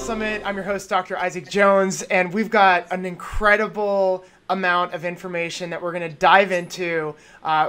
Summit. I'm your host, Dr. Isaac Jones, and we've got an incredible amount of information that we're going to dive into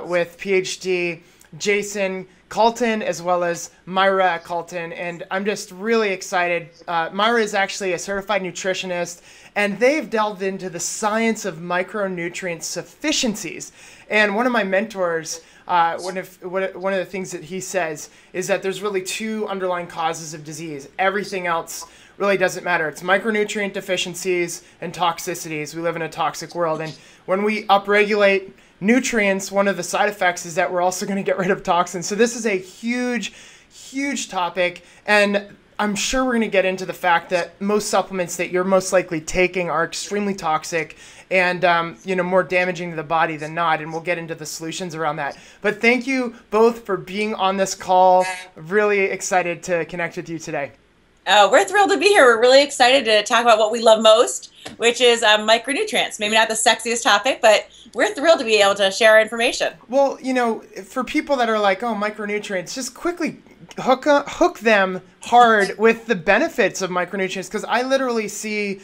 with PhD Jayson Calton as well as Myra Calton, and I'm just really excited. Myra is actually a certified nutritionist, and they've delved into the science of micronutrient sufficiencies. And one of my mentors, one of the things that he says is that there's really two underlying causes of disease. Everything else really doesn't matter. It's micronutrient deficiencies and toxicities. We live in a toxic world, and when we upregulate nutrients, one of the side effects is that we're also going to get rid of toxins. So this is a huge, huge topic, and I'm sure we're going to get into the fact that most supplements that you're most likely taking are extremely toxic and more damaging to the body than not, and we'll get into the solutions around that. But thank you both for being on this call. Really excited to connect with you today. We're thrilled to be here. We're really excited to talk about what we love most, which is micronutrients. Maybe not the sexiest topic, but we're thrilled to be able to share our information. Well, for people that are like, oh, micronutrients, just quickly hook them hard with the benefits of micronutrients, because I literally see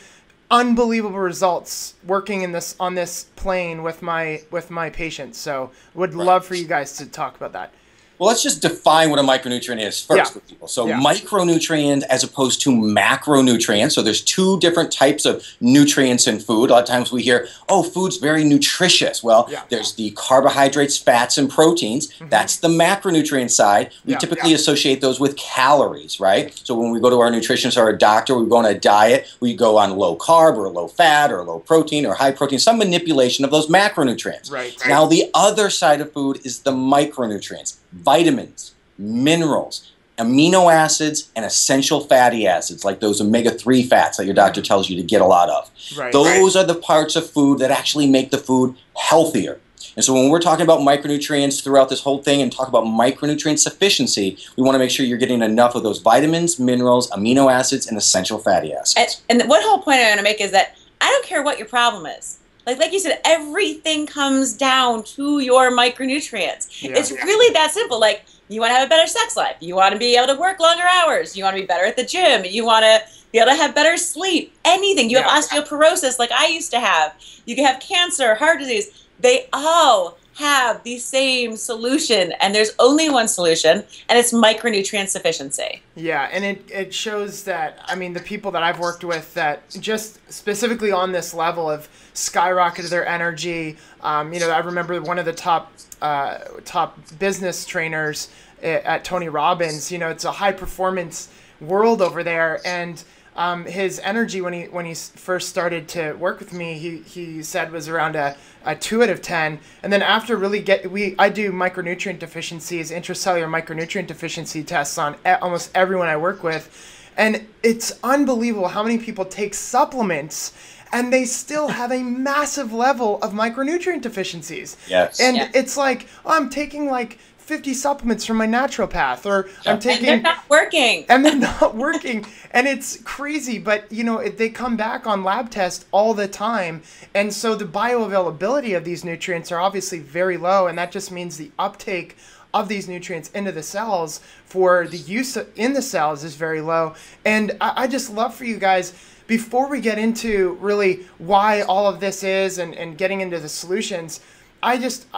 unbelievable results working on this plane with my patients. So would love for you guys to talk about that. Well, let's just define what a micronutrient is first for people. So micronutrient as opposed to macronutrients. So there's two different types of nutrients in food. A lot of times we hear, oh, food's very nutritious. Well, there's the carbohydrates, fats, and proteins. That's the macronutrient side. We typically associate those with calories, right? So when we go to our nutritionist or a doctor, we go on a diet, we go on low carb or low fat or low protein or high protein, some manipulation of those macronutrients. Right. Now, the other side of food is the micronutrients. Vitamins, minerals, amino acids, and essential fatty acids, like those omega-3 fats that your doctor tells you to get a lot of. Those are the parts of food that actually make the food healthier. And so when we're talking about micronutrients throughout this whole thing and talk about micronutrient sufficiency, we want to make sure you're getting enough of those vitamins, minerals, amino acids, and essential fatty acids. And one whole point I want to make is that I don't care what your problem is. Like you said, everything comes down to your micronutrients. It's really that simple. Like, you want to have a better sex life. You want to be able to work longer hours. You want to be better at the gym. You want to be able to have better sleep. Anything. You have osteoporosis like I used to have. You can have cancer, heart disease. They all have the same solution, and there's only one solution, and it's micronutrient sufficiency. Yeah, and it shows that, I mean, the people that I've worked with that just specifically on this level have skyrocketed their energy. I remember one of the top business trainers at Tony Robbins. It's a high performance world over there, and his energy when he first started to work with me, he said was around a 2 out of 10, and then after I do micronutrient deficiencies, intracellular micronutrient deficiency tests on almost everyone I work with, and it's unbelievable how many people take supplements and they still have a massive level of micronutrient deficiencies. Yes. And it's like, oh, I'm taking like 50 supplements from my naturopath, or I'm taking... And they're not working. And they're not working. And it's crazy, but, they come back on lab tests all the time. And so the bioavailability of these nutrients are obviously very low, and that just means the uptake of these nutrients into the cells for the use in the cells is very low. And I just love for you guys, before we get into really why all of this is and getting into the solutions, I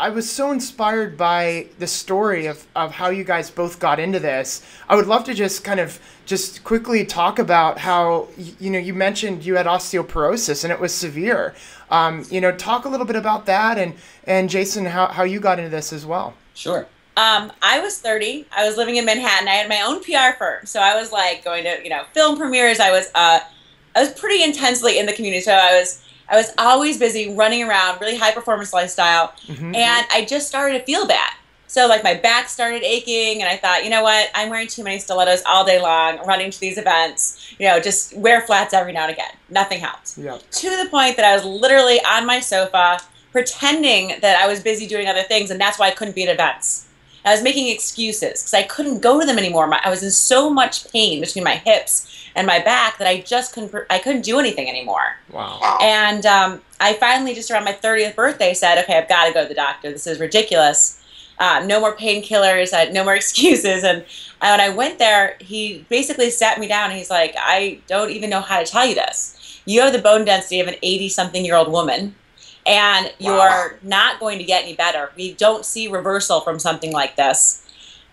was so inspired by the story of how you guys both got into this. I would love to just quickly talk about how, you mentioned you had osteoporosis and it was severe. Talk a little bit about that, and Jayson, how you got into this as well. Sure. I was 30. I was living in Manhattan. I had my own PR firm. So I was like going to, film premieres. I was pretty intensely in the community. So I was always busy running around, really high performance lifestyle. And I just started to feel bad. So like my back started aching, and I thought, you know what, I'm wearing too many stilettos all day long, running to these events, just wear flats every now and again. Nothing helped. To the point that I was literally on my sofa pretending that I was busy doing other things, and that's why I couldn't be at events. I was making excuses because I couldn't go to them anymore. I was in so much pain between my hips and my back that I just couldn't do anything anymore. Wow. And I finally, just around my 30th birthday, said, okay, I've got to go to the doctor. This is ridiculous. no more painkillers, no more excuses. And when I went there, he basically sat me down and he's like, I don't even know how to tell you this. You have the bone density of an 80-something-year-old woman, and you're not going to get any better. We don't see reversal from something like this.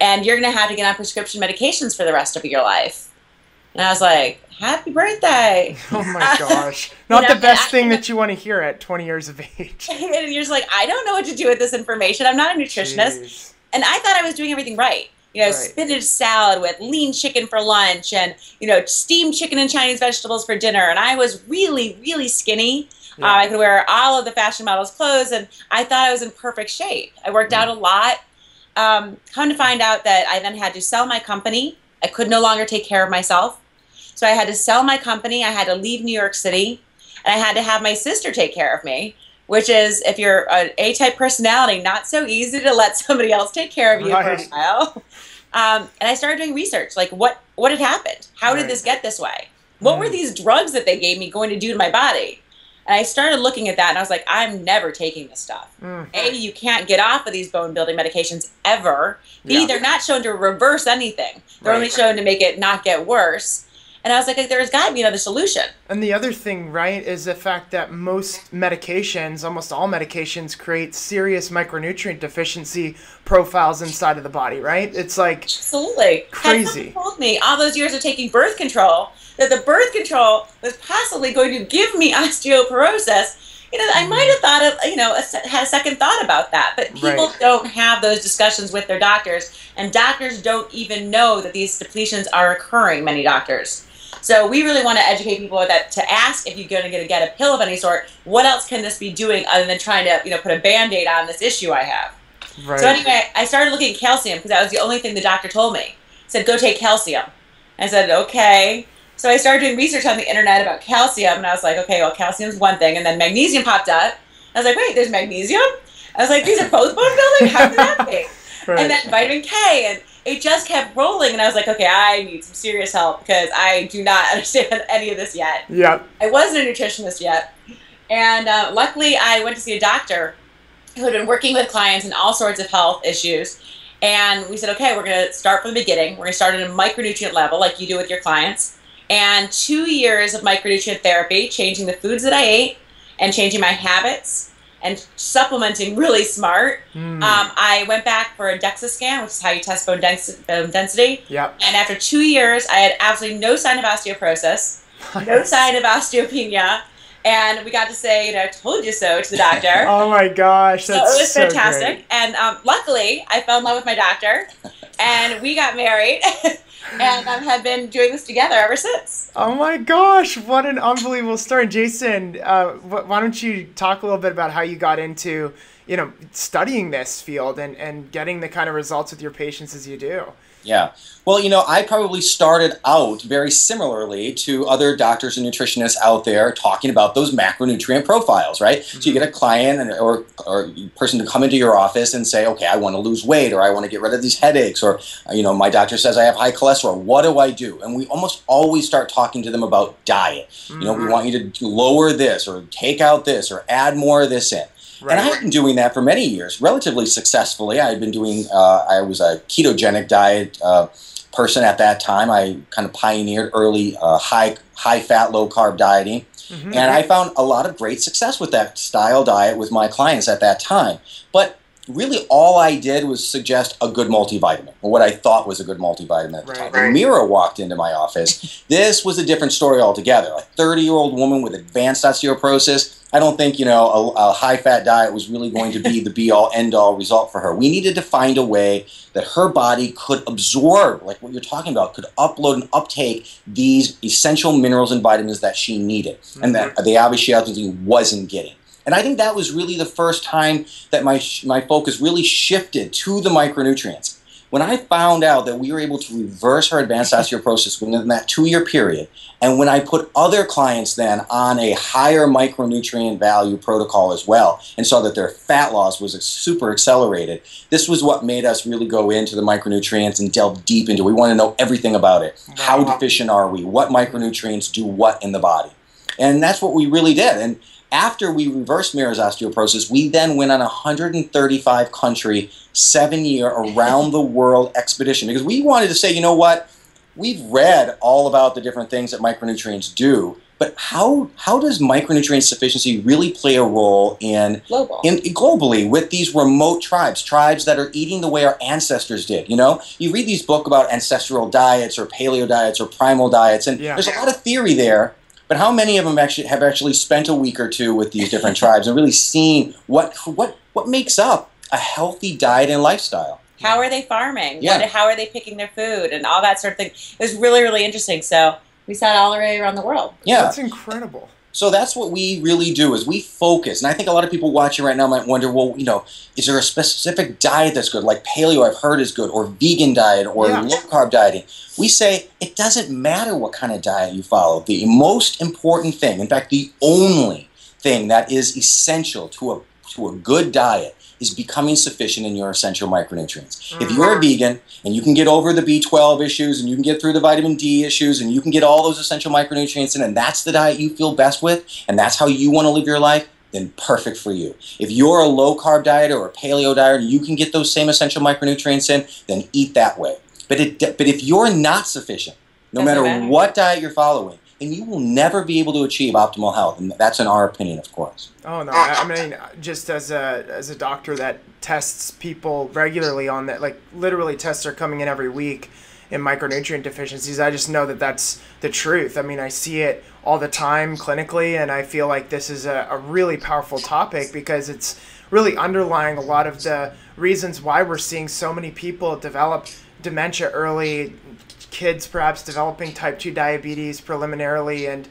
And you're going to have to get on prescription medications for the rest of your life. And I was like, happy birthday. Oh my gosh. Not the best thing that you want to hear at 20 years of age. And you're just like, I don't know what to do with this information. I'm not a nutritionist. Jeez. And I thought I was doing everything right. You know, spinach salad with lean chicken for lunch and, you know, steamed chicken and Chinese vegetables for dinner. And I was really, really skinny. Yeah. I could wear all of the fashion models' clothes, and I thought I was in perfect shape. I worked out a lot. Come to find out that I then had to sell my company. I could no longer take care of myself. So I had to sell my company. I had to leave New York City, and I had to have my sister take care of me, which is, if you're an A-type personality, not so easy to let somebody else take care of you for a while. And I started doing research, like what had happened? How did this get this way? What were these drugs that they gave me going to do to my body? And I started looking at that, and I was like, I'm never taking this stuff. A, you can't get off of these bone-building medications ever. B, they're not shown to reverse anything. They're only shown to make it not get worse. And I was like, there's got to be another solution. And the other thing, right, is the fact that most medications, almost all medications, create serious micronutrient deficiency profiles inside of the body, right? It's like absolutely crazy. Had someone told me all those years of taking birth control that the birth control was possibly going to give me osteoporosis, you know, I might have thought of, you know, had a second thought about that. But people don't have those discussions with their doctors, and doctors don't even know that these depletions are occurring, many doctors. So we really want to educate people that, to ask if you're going to get a pill of any sort, what else can this be doing other than trying to, you know, put a Band-Aid on this issue I have. Right. So anyway, I started looking at calcium because that was the only thing the doctor told me. He said, go take calcium. I said, okay. So I started doing research on the internet about calcium, and I was like, okay, well, calcium's one thing. And then magnesium popped up. I was like, wait, there's magnesium? I was like, these are both bone building? How can that be? And then vitamin K, and it just kept rolling, and I was like, okay, I need some serious help because I do not understand any of this yet. Yep. I wasn't a nutritionist yet. And luckily, I went to see a doctor who had been working with clients in all sorts of health issues. And we said, okay, we're going to start from the beginning. We're going to start at a micronutrient level like you do with your clients. And 2 years of micronutrient therapy, changing the foods that I ate and changing my habits and supplementing really smart. I went back for a DEXA scan, which is how you test bone density. Yep. And after 2 years, I had absolutely no sign of osteoporosis, no sign of osteopenia. And we got to say, you know, I told you so to the doctor. Oh my gosh, that's so it was fantastic. Great. And luckily, I fell in love with my doctor, and we got married, and have been doing this together ever since. Oh my gosh, what an unbelievable story. Jason, why don't you talk a little bit about how you got into, you know, studying this field and getting the kind of results with your patients as you do? Yeah. Well, you know, I probably started out very similarly to other doctors and nutritionists out there talking about those macronutrient profiles, right? So you get a client or person to come into your office and say, okay, I want to lose weight, or I want to get rid of these headaches, or, you know, my doctor says I have high cholesterol. What do I do? And we almost always start talking to them about diet. You know, we want you to lower this or take out this or add more of this in. Right. And I had been doing that for many years, relatively successfully. I had been doing, I was a ketogenic diet person at that time. I kind of pioneered early high-fat, low-carb dieting. And I found a lot of great success with that style diet with my clients at that time. But really all I did was suggest a good multivitamin, or what I thought was a good multivitamin at the time. When Mira walked into my office, this was a different story altogether. A 30-year-old woman with advanced osteoporosis. I don't think, you know, a high-fat diet was really going to be the be-all, end-all result for her. We needed to find a way that her body could absorb, like what you're talking about, could upload and uptake these essential minerals and vitamins that she needed, and that the obviously wasn't getting. And I think that was really the first time that my focus really shifted to the micronutrients. When I found out that we were able to reverse her advanced osteoporosis within that 2-year period, and when I put other clients then on a higher micronutrient value protocol as well, and saw that their fat loss was super accelerated, this was what made us really go into the micronutrients and delve deep into it. We want to know everything about it. How deficient are we? What micronutrients do what in the body? And that's what we really did. And after we reversed Mira's osteoporosis, we then went on a 135 country, 7-year around the world expedition, because we wanted to say, you know what, we've read all about the different things that micronutrients do, but how does micronutrient sufficiency really play a role globally with these remote tribes that are eating the way our ancestors did? You know, you read these books about ancestral diets or paleo diets or primal diets, and there's a lot of theory there. But how many of them have actually spent a week or two with these different tribes and really seen what makes up a healthy diet and lifestyle? How are they farming? Yeah. How are they picking their food and all that sort of thing? It was really, really interesting. So we saw it all the way around the world. Yeah. That's incredible. So that's what we really do, is we focus. And I think a lot of people watching right now might wonder, well, you know, is there a specific diet that's good, like paleo I've heard is good, or vegan diet, or low-carb dieting? We say it doesn't matter what kind of diet you follow. The most important thing, in fact, the only thing that is essential to a good diet, is becoming sufficient in your essential micronutrients. If you're a vegan and you can get over the B12 issues and you can get through the vitamin D issues and you can get all those essential micronutrients in, and that's the diet you feel best with and that's how you want to live your life, then perfect for you. If you're a low-carb dieter or a paleo dieter and you can get those same essential micronutrients in, then eat that way. But if you're not sufficient, no matter what diet you're following, then you will never be able to achieve optimal health, and that's in our opinion, of course. Oh no, I mean, just as a doctor that tests people regularly on that, like literally tests are coming in every week in micronutrient deficiencies, I just know that that's the truth. I mean, I see it all the time clinically, and I feel like this is a really powerful topic because it's really underlying a lot of the reasons why we're seeing so many people develop dementia early, kids perhaps developing type 2 diabetes preliminarily, and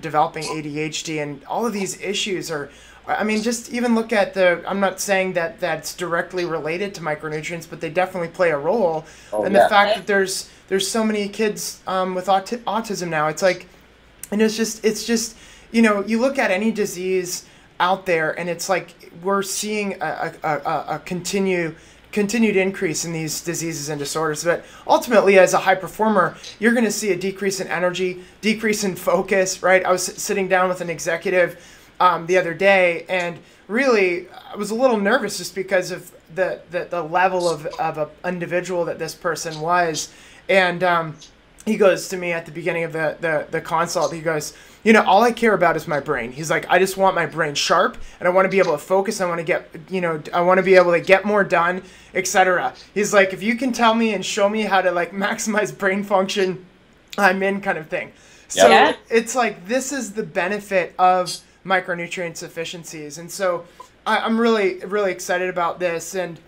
developing ADHD, and all of these issues are, I mean, just even look at I'm not saying that that's directly related to micronutrients, but they definitely play a role. The fact that there's so many kids with autism now, it's like, and it's just, you know, you look at any disease out there and it's like we're seeing a continued increase in these diseases and disorders. But ultimately, as a high performer, you're going to see a decrease in energy, decrease in focus, right? I was sitting down with an executive the other day, and really I was a little nervous just because of the level of an individual that this person was. And he goes to me at the beginning of the consult, he goes, you know, all I care about is my brain. He's like, I just want my brain sharp, and I want to be able to focus. I want to get, you know, I want to be able to get more done, etc. He's like, if you can tell me and show me how to like maximize brain function, I'm in, kind of thing. So it's like, this is the benefit of micronutrient sufficiencies. And so I'm really, really excited about this. And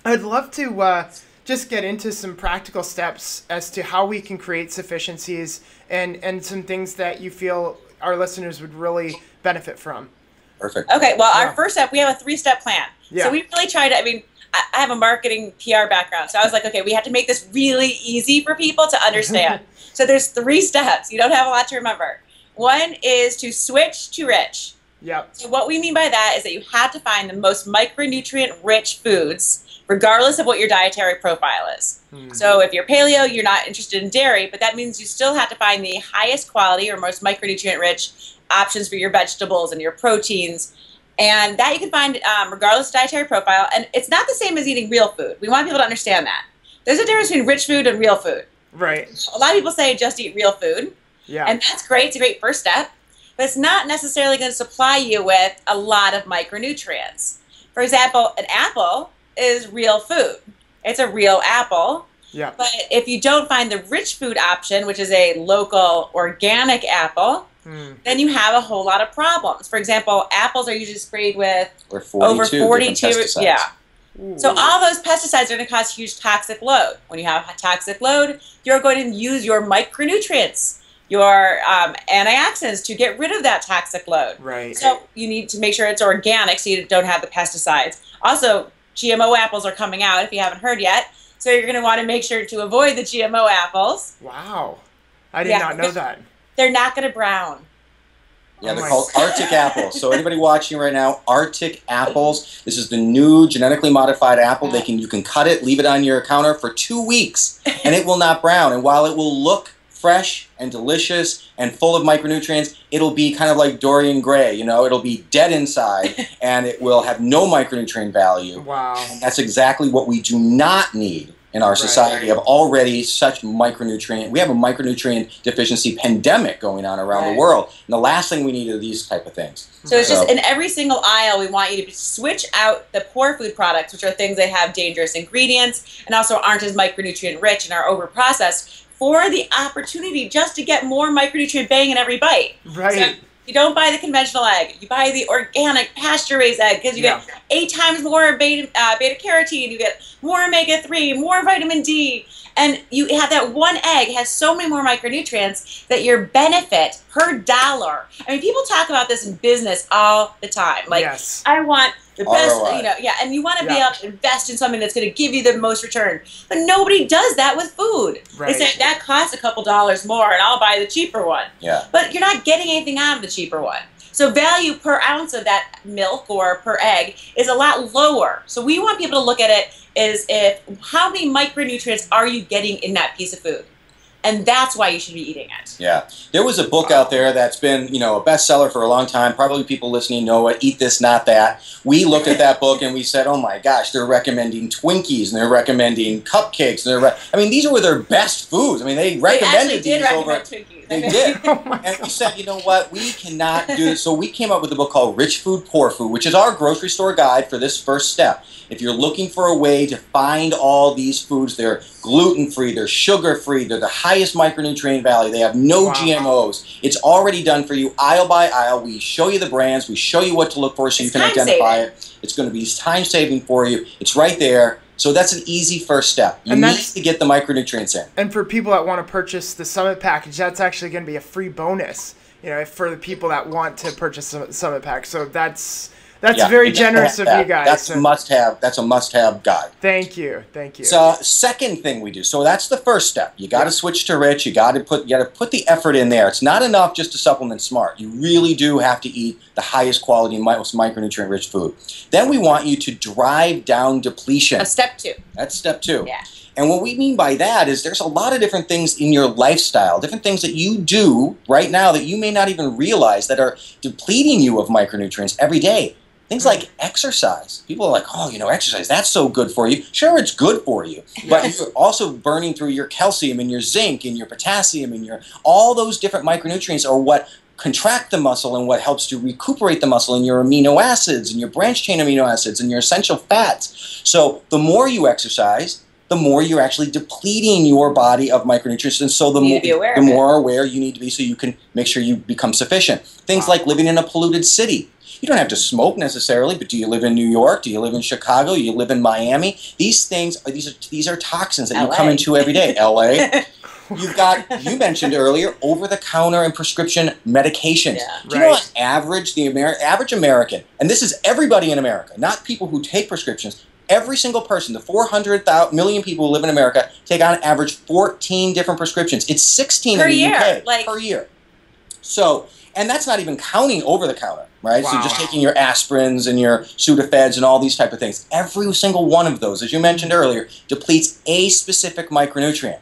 I'd love to just get into some practical steps as to how we can create sufficiencies and some things that you feel our listeners would really benefit from. Perfect. Okay, well, our first step, we have a 3-step plan. Yeah. So we really tried to, I mean, I have a marketing PR background, so I was like, okay, we have to make this really easy for people to understand. So there's 3 steps. You don't have a lot to remember. One is to switch to rich. Yep. So what we mean by that is that you have to find the most micronutrient-rich foods, regardless of what your dietary profile is. So if you're paleo, you're not interested in dairy, but that means you still have to find the highest quality or most micronutrient-rich options for your vegetables and your proteins. And that you can find regardless of dietary profile. And it's not the same as eating real food. We want people to understand that. There's a difference between rich food and real food. Right. A lot of people say just eat real food. Yeah. And that's great. It's a great first step. But it's not necessarily going to supply you with a lot of micronutrients. For example, an apple is real food. It's a real apple. Yeah. But if you don't find the rich food option, which is a local organic apple, then you have a whole lot of problems. For example, apples are usually sprayed with over 42 pesticides. So all those pesticides are going to cause huge toxic load. When you have a toxic load, you're going to use your micronutrients, your antioxidants to get rid of that toxic load. Right. So you need to make sure it's organic so you don't have the pesticides. Also, GMO apples are coming out, if you haven't heard yet. So you're going to want to make sure to avoid the GMO apples. Wow. I did not know that. They're not going to brown. Yeah, they're called Arctic apples. So anybody watching right now, Arctic apples. This is the new genetically modified apple. You can cut it, leave it on your counter for 2 weeks, and it will not brown. And while it will look fresh and delicious and full of micronutrients, it'll be kind of like Dorian Gray, you know, it'll be dead inside and it will have no micronutrient value. Wow. And that's exactly what we do not need in our society of already such micronutrient. We have a micronutrient deficiency pandemic going on around the world. And the last thing we need are these type of things. So it's just in every single aisle, we want you to switch out the poor food products, which are things that have dangerous ingredients and also aren't as micronutrient rich and are over-processed, for the opportunity just to get more micronutrient bang in every bite. Right. So you don't buy the conventional egg. You buy the organic pasture-raised egg because you get 8 times more beta-carotene, you get more omega-3, more vitamin D, and you have that one egg has so many more micronutrients that your benefit per dollar. I mean, people talk about this in business all the time. Like, I want the best, you know, and you want to be able to invest in something that's going to give you the most return. But nobody does that with food. They say, that costs a couple dollars more and I'll buy the cheaper one. But you're not getting anything out of the cheaper one. So value per ounce of that milk or per egg is a lot lower. So we want people to look at it as if, how many micronutrients are you getting in that piece of food? And that's why you should be eating it. Yeah. There was a book out there that's been, you know, a bestseller for a long time. Probably people listening know it, Eat This, Not That. We looked at that book and we said, oh my gosh, they're recommending Twinkies and they're recommending cupcakes. And I mean, these were their best foods. I mean, they recommended these over. Twinkies. They did. And we said, you know what, we cannot do this. So we came up with a book called Rich Food, Poor Food, which is our grocery store guide for this first step. If you're looking for a way to find all these foods, they're gluten-free, they're sugar-free, they're the highest micronutrient value, they have no GMOs. It's already done for you, aisle by aisle. We show you the brands, we show you what to look for so you can identify it. It's going to be time-saving for you. It's right there. So that's an easy first step. You need to get the micronutrients in. And for people that want to purchase the Summit package, that's actually going to be a free bonus, you know, for the people that want to purchase the Summit pack. So that's very generous of you guys. That's a must-have. That's a must-have guide. Thank you. Thank you. So second thing we do. So that's the first step. You got to switch to rich. You got to put the effort in there. It's not enough just to supplement smart. You really do have to eat the highest quality, most micronutrient-rich food. Then we want you to drive down depletion. That's step 2. That's step 2. Yeah. And what we mean by that is there's a lot of different things in your lifestyle, different things that you do right now that you may not even realize that are depleting you of micronutrients every day. Things like exercise. People are like, oh, you know, exercise, that's so good for you. Sure, it's good for you, but you're also burning through your calcium and your zinc and your potassium and all those different micronutrients are what contract the muscle and what helps to recuperate the muscle and your amino acids and your branched chain amino acids and your essential fats. So the more you exercise, the more you're actually depleting your body of micronutrients, and so the more aware you need to be so you can make sure you become sufficient. Things like living in a polluted city. You don't have to smoke necessarily, but do you live in New York? Do you live in Chicago? Do you live in Miami? These things, these are toxins that you come into every day. LA. You mentioned earlier, over-the-counter and prescription medications. Do you know on average, the average American, and this is everybody in America, not people who take prescriptions, every single person, the 400 million people who live in America, take on average 14 different prescriptions. It's 16 in the UK per year. So, and that's not even counting over-the-counter, right? So just taking your aspirins and your Sudafeds and all these type of things. Every single one of those, as you mentioned earlier, depletes a specific micronutrient.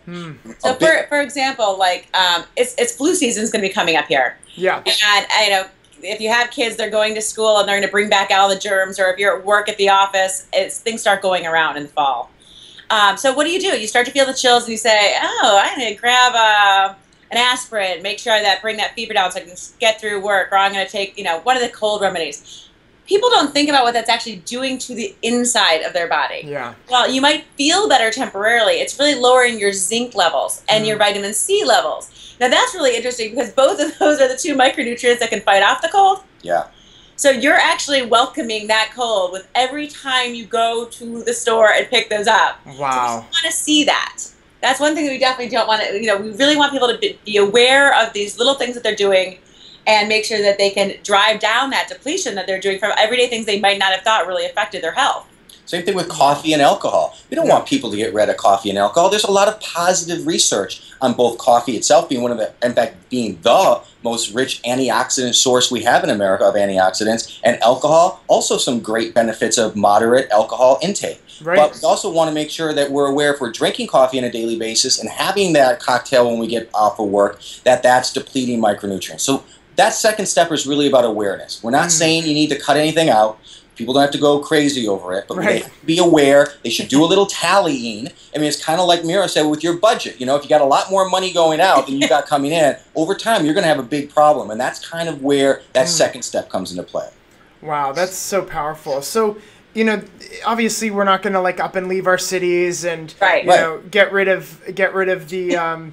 So for example, like it's flu season is going to be coming up here. Yeah. And you know, if you have kids, they're going to school and they're going to bring back all the germs, or if you're at work at the office, things start going around in the fall. So what do? You start to feel the chills and you say, oh, I'm going to grab an aspirin, make sure that bring that fever down so I can get through work, or I'm going to take, you know, one of the cold remedies. People don't think about what that's actually doing to the inside of their body. Yeah. Well, you might feel better temporarily. It's really lowering your zinc levels and your vitamin C levels. Now that's really interesting because both of those are the 2 micronutrients that can fight off the cold. Yeah. So you're actually welcoming that cold with every time you go to the store and pick those up. Wow. So we want to see that. That's one thing that we definitely don't want to, you know, we really want people to be aware of these little things that they're doing and make sure that they can drive down that depletion that they're doing from everyday things they might not have thought really affected their health. Same thing with coffee and alcohol. We don't want people to get rid of coffee and alcohol. There's a lot of positive research on both coffee itself being one of the, in fact, being the most rich antioxidant source we have in America of antioxidants, and alcohol, also some great benefits of moderate alcohol intake. Right. But we also want to make sure that we're aware if we're drinking coffee on a daily basis and having that cocktail when we get off of work, that that's depleting micronutrients. So that second step is really about awareness. We're not saying you need to cut anything out. People don't have to go crazy over it, but they have to be aware. They should do a little tallying. I mean, it's kind of like Mira said with your budget. You know, if you got a lot more money going out than you got coming in, over time you're going to have a big problem, and that's kind of where that second step comes into play. Wow, that's so powerful. So, you know, obviously we're not going to like up and leave our cities and you know get rid of the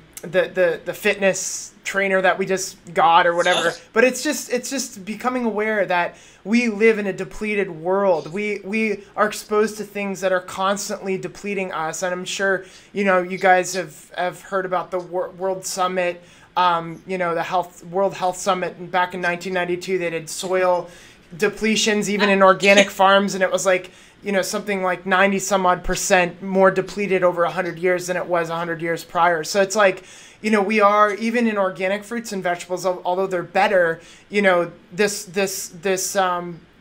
fitness trainer that we just got or whatever. But it's just becoming aware that we live in a depleted world. We are exposed to things that are constantly depleting us. And I'm sure, you know, you guys have heard about the World Summit, you know, the World Health Summit back in 1992. They did soil depletions even in organic farms, and it was like, you know, something like 90 some odd % more depleted over 100 years than it was 100 years prior. So it's like, you know, we are, even in organic fruits and vegetables, although they're better, you know, this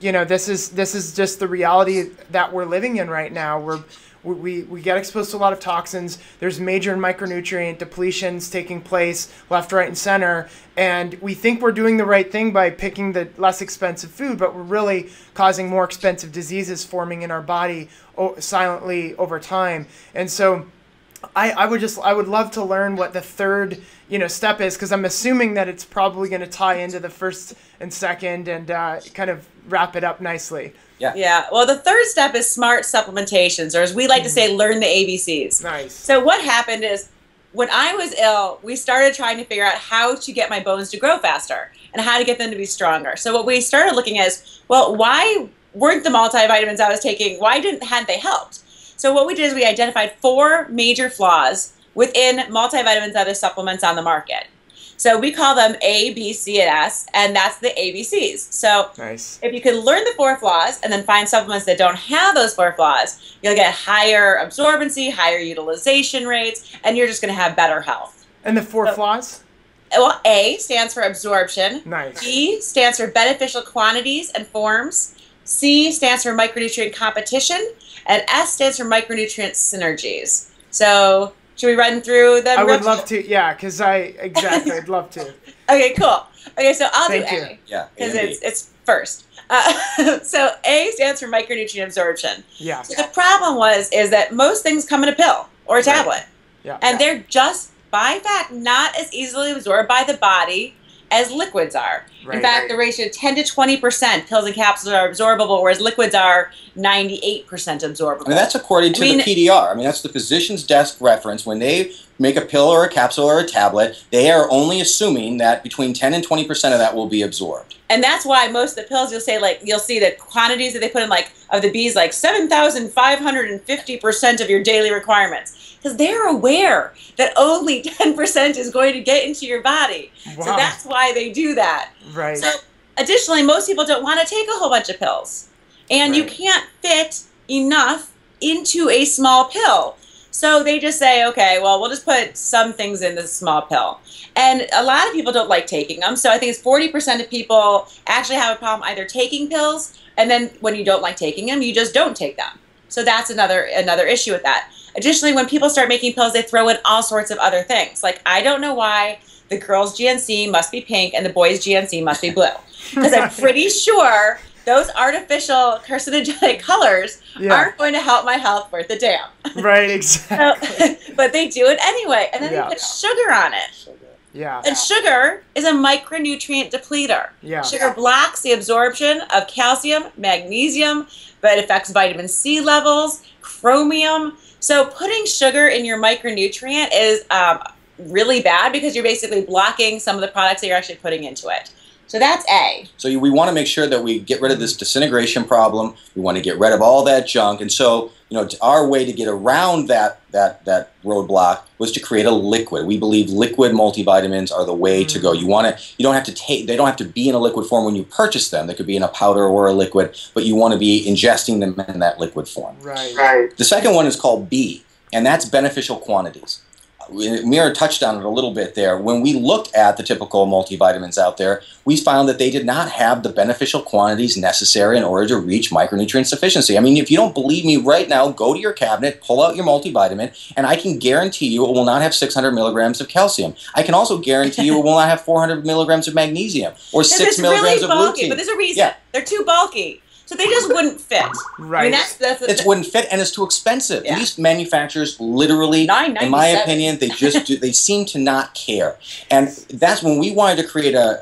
you know, this is just the reality that we're living in right now. We get exposed to a lot of toxins. There's major micronutrient depletions taking place left, right, and center. And we think we're doing the right thing by picking the less expensive food, but we're really causing more expensive diseases forming in our body silently over time. And so I would love to learn what the third, you know, step is, because I'm assuming that it's probably going to tie into the first and second and kind of wrap it up nicely. Yeah. Well, the third step is smart supplementations, or as we like to say, learn the ABCs. Nice. So what happened is, when I was ill, we started trying to figure out how to get my bones to grow faster and how to get them to be stronger. So what we started looking at is, well, why weren't the multivitamins I was taking, hadn't they helped? So what we did is we identified 4 major flaws within multivitamins and other supplements on the market. So we call them A, B, C, and S, and that's the ABCs. So if you can learn the 4 flaws and then find supplements that don't have those 4 flaws, you'll get higher absorbency, higher utilization rates, and you're just going to have better health. And the 4 flaws? Well, A stands for absorption. Nice. B stands for beneficial quantities and forms. C stands for micronutrient competition. And S stands for micronutrient synergies. So should we run through them? I would love to, yeah, because I'd love to. Okay, cool. Okay, so I'll do Thank A. you. Yeah, because it's first. So A stands for micronutrient absorption. Yeah. So the problem is that most things come in a pill or a tablet. Yeah. And they're just, by fact, not as easily absorbed by the body as liquids are. In fact, the ratio 10 to 20% pills and capsules are absorbable, whereas liquids are 98% absorbable. I mean, that's according to the PDR. I mean, that's the physician's desk reference. When they make a pill or a capsule or a tablet, they are only assuming that between 10 and 20% of that will be absorbed. And that's why most of the pills you'll see the quantities that they put in, like, of the B's, like 7,550% of your daily requirements. Because they're aware that only 10% is going to get into your body. Wow. So that's why they do that. Right. So additionally, most people don't want to take a whole bunch of pills. And you can't fit enough into a small pill. So they just say, okay, well, we'll just put some things in this small pill. And a lot of people don't like taking them. So I think it's 40% of people actually have a problem either taking pills, and then when you don't like taking them, you just don't take them. So that's another issue with that. Additionally, when people start making pills, they throw in all sorts of other things. Like, I don't know why the girls' GNC must be pink and the boys' GNC must be blue. Because I'm pretty sure those artificial carcinogenic colors aren't going to help my health worth a damn. Right, exactly. But they do it anyway. And then they put sugar on it. Yeah. And sugar is a micronutrient depleter. Yeah. Sugar blocks the absorption of calcium, magnesium, but it affects vitamin C levels, chromium. So putting sugar in your micronutrient is really bad, because you're basically blocking some of the products that you're actually putting into it. So that's A. So we want to make sure that we get rid of this disintegration problem. We want to get rid of all that junk. And so, our way to get around that roadblock was to create a liquid. We believe liquid multivitamins are the way to go. They don't have to be in a liquid form when you purchase them. They could be in a powder or a liquid, but you want to be ingesting them in that liquid form. Right. The second one is called B, and that's beneficial quantities. Mira touched on it a little bit there. When we looked at the typical multivitamins out there, we found that they did not have the beneficial quantities necessary in order to reach micronutrient sufficiency. I mean, if you don't believe me right now, go to your cabinet, pull out your multivitamin, and I can guarantee you it will not have 600 milligrams of calcium. I can also guarantee you it will not have 400 milligrams of magnesium or 6 milligrams of lutein. But there's a reason. Yeah. They're too bulky. So they just wouldn't fit. Right. I mean, it wouldn't fit, and it's too expensive. Yeah. These manufacturers literally, in my opinion, they just they seem to not care. And that's when we wanted to create a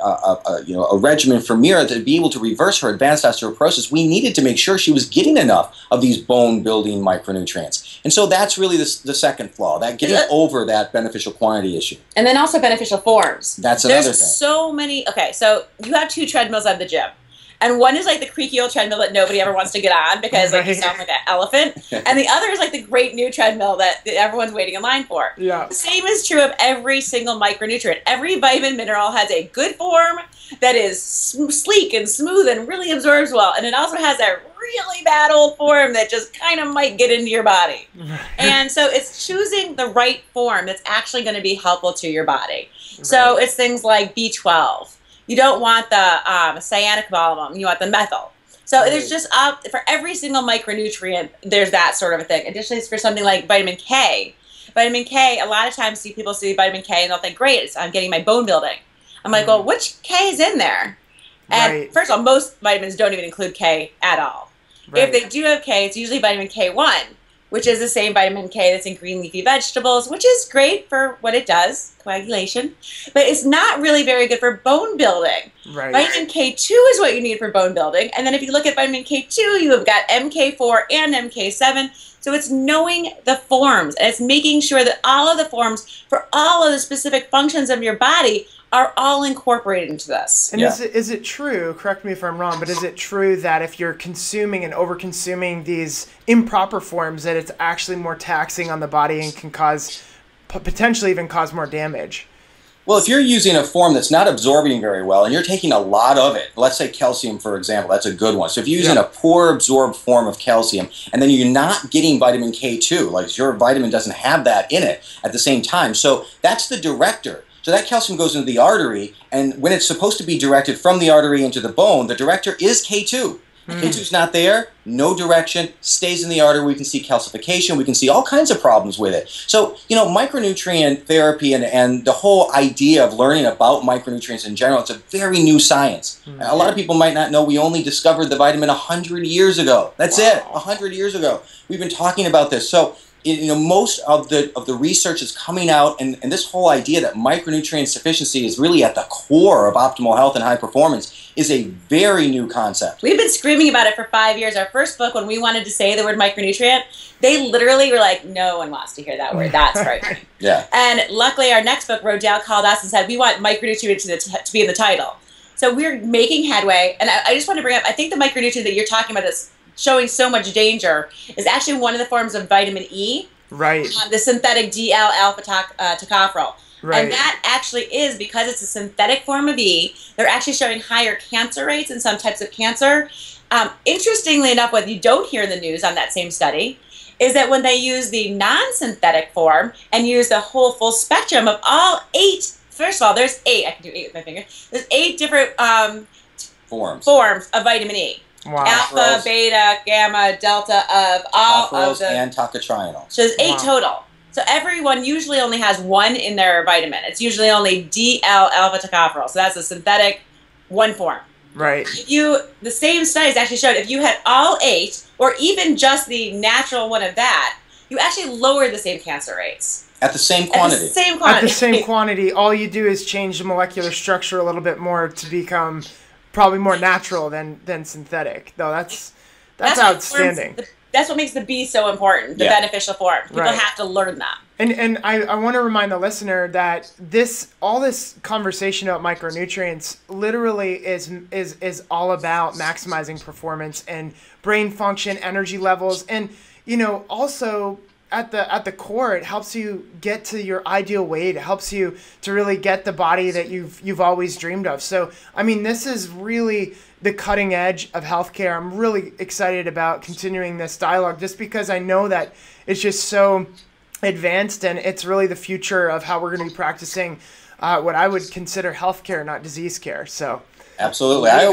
regimen for Mira to be able to reverse her advanced osteoporosis. We needed to make sure she was getting enough of these bone-building micronutrients. And so that's really the second flaw, that getting over that beneficial quantity issue. And then also beneficial forms. That's another thing. There's so many. Okay, so you have 2 treadmills at the gym. And one is like the creaky old treadmill that nobody ever wants to get on because like you sound like an elephant. And the other is like the great new treadmill that everyone's waiting in line for. Yeah. The same is true of every single micronutrient. Every vitamin mineral has a good form that is sleek and smooth and really absorbs well. And it also has a really bad old form that just kind of might get into your body. And so it's choosing the right form that's actually going to be helpful to your body. Right. So it's things like B12. You don't want the cyanocobalamin, you want the methyl. So there's just, for every single micronutrient, there's that sort of a thing. Additionally, it's for something like vitamin K. Vitamin K, a lot of times people see vitamin K and they'll think, great, I'm getting my bone building. I'm like, well, which K is in there? And first of all, most vitamins don't even include K at all. Right. If they do have K, it's usually vitamin K1, which is the same vitamin K that's in green leafy vegetables, which is great for what it does, coagulation, but it's not really very good for bone building. Right. Vitamin K2 is what you need for bone building, and then if you look at vitamin K2, you have got MK4 and MK7, so it's knowing the forms, and it's making sure that all of the forms for all of the specific functions of your body are all incorporated into this. And is it true, correct me if I'm wrong, but is it true that if you're consuming and over-consuming these improper forms that it's actually more taxing on the body and can cause, potentially even cause more damage? Well, if you're using a form that's not absorbing very well and you're taking a lot of it, let's say calcium, for example, that's a good one. So if you're using a poor absorbed form of calcium and then you're not getting vitamin K2, like your vitamin doesn't have that in it at the same time. So that's the director. So that calcium goes into the artery, and when it's supposed to be directed from the artery into the bone, the director is K2. K2's not there, no direction, stays in the artery. We can see calcification. We can see all kinds of problems with it. So, micronutrient therapy and the whole idea of learning about micronutrients in general, it's a very new science. A lot of people might not know we only discovered the vitamin 100 years ago. That's it, 100 years ago. We've been talking about this. So, most of the research is coming out, and this whole idea that micronutrient sufficiency is really at the core of optimal health and high performance is a very new concept. We've been screaming about it for 5 years. Our first book, when we wanted to say the word micronutrient, they literally were like, no one wants to hear that word. That's right. Yeah. And luckily, our next book, Rodale called us and said, we want micronutrient to be in the title. So we're making headway. And I just want to bring up, I think the micronutrient that you're talking about is showing so much danger is actually one of the forms of vitamin E. Right. The synthetic DL-alpha tocopherol. Right. And that actually is, because it's a synthetic form of E, they're actually showing higher cancer rates in some types of cancer. Interestingly enough, what you don't hear in the news on that same study is that when they use the non-synthetic form and use the whole full spectrum of all 8, first of all, there's 8, I can do 8 with my finger, there's 8 different forms of vitamin E. Wow. Alpha, beta, gamma, delta of all of the... and tocotrienol. So there's 8 total. So everyone usually only has 1 in their vitamin. It's usually only DL-alpha tocopherol. So that's a synthetic 1 form. Right. The same studies actually showed if you had all 8, or even just the natural one of that, you actually lower the same cancer rates. At the same quantity. At the same quantity. At the same quantity. All you do is change the molecular structure a little bit more to become probably more natural than synthetic. Though that's outstanding. That's what makes the B so important, the beneficial form. People have to learn that. And I want to remind the listener that all this conversation about micronutrients literally is all about maximizing performance and brain function, energy levels, and also at the core, it helps you get to your ideal weight. It helps you to really get the body that you've always dreamed of. So I mean, this is really the cutting edge of healthcare. I'm really excited about continuing this dialogue just because I know that it's just so advanced, and it's really the future of how we're going to be practicing what I would consider healthcare, not disease care. So absolutely, I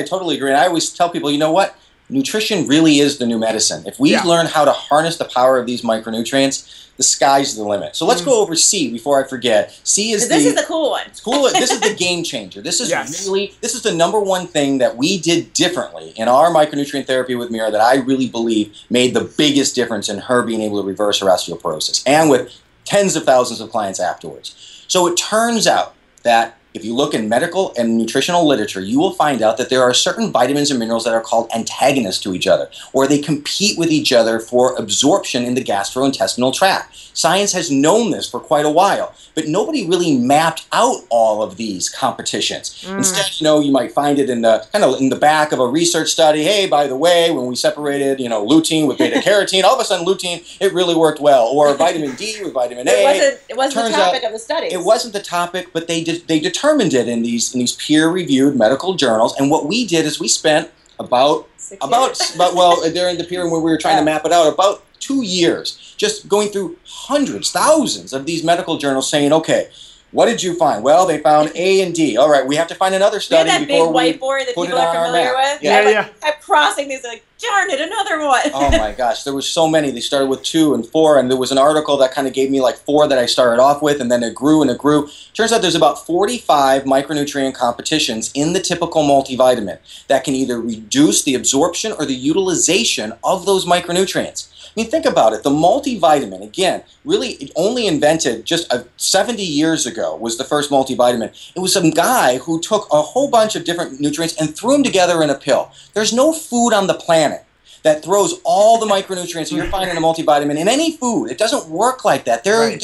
totally agree. And I always tell people, you know what? Nutrition really is the new medicine. If we learn how to harness the power of these micronutrients, the sky's the limit. So let's go over C before I forget. C is this is the cool one. This is the game changer. This is this is the #1 thing that we did differently in our micronutrient therapy with Mira that I really believe made the biggest difference in her being able to reverse her osteoporosis, and with tens of thousands of clients afterwards. So it turns out that if you look in medical and nutritional literature, you will find out that there are certain vitamins and minerals that are called antagonists to each other, or they compete with each other for absorption in the gastrointestinal tract. Science has known this for quite a while, but nobody really mapped out all of these competitions. Instead, you might find it in the back of a research study. Hey, by the way, when we separated, lutein with beta carotene, all of a sudden lutein, it really worked well, or vitamin D with vitamin A. It wasn't the topic of the studies. It wasn't the topic, but they determined it in these peer-reviewed medical journals. And what we did is we spent about during the period when we were trying to map it out, about 2 years just going through hundreds, thousands of these medical journals saying, okay, what did you find? Well, they found A and D. All right, we have to find another study before we big whiteboard that put people it are on familiar our map. with. I'm crossing these, like, darn it, another one. Oh my gosh, there was so many. They started with 2 and 4, and there was an article that kind of gave me like 4 that I started off with, and then it grew and it grew. Turns out there's about 45 micronutrient competitions in the typical multivitamin that can either reduce the absorption or the utilization of those micronutrients. I mean, think about it. The multivitamin, again, really only invented just 70 years ago was the first multivitamin. It was some guy who took a whole bunch of different nutrients and threw them together in a pill. There's no food on the planet that throws all the micronutrients that you're finding in a multivitamin in any food. It doesn't work like that. They're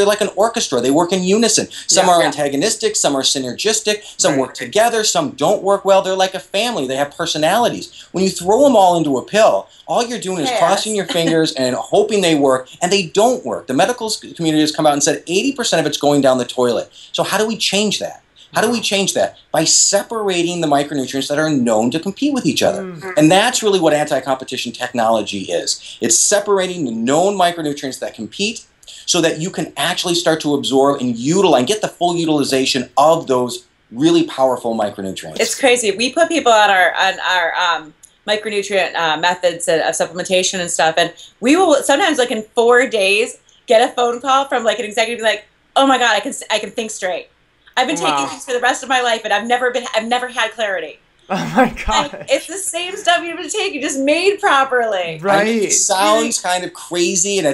like an orchestra. They work in unison. Some are antagonistic, some are synergistic, some work together, some don't work well. They're like a family. They have personalities. When you throw them all into a pill, all you're doing is crossing your fingers and hoping they work, and they don't work. The medical community has come out and said 80% of it's going down the toilet. So how do we change that? How do we change that? By separating the micronutrients that are known to compete with each other. And that's really what anti-competition technology is. It's separating the known micronutrients that compete so that you can actually start to absorb and utilize and get the full utilization of those really powerful micronutrients. It's crazy. We put people on our micronutrient methods of supplementation and stuff, and we will sometimes, like, in 4 days, get a phone call from, like, an executive like, oh my God, I can think straight. I've been taking things for the rest of my life, and I've never had clarity. Oh my God! And it's the same stuff you've been taking, just made properly. Right. I mean, it sounds kind of crazy, and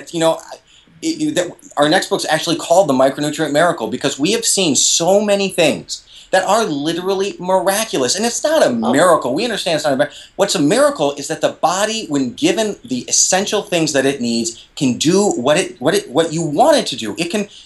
our next book's actually called The Micronutrient Miracle, because we have seen so many things that are literally miraculous. And it's not a miracle. We understand it's not a miracle. What's a miracle is that the body, when given the essential things that it needs, can do what you want it to do.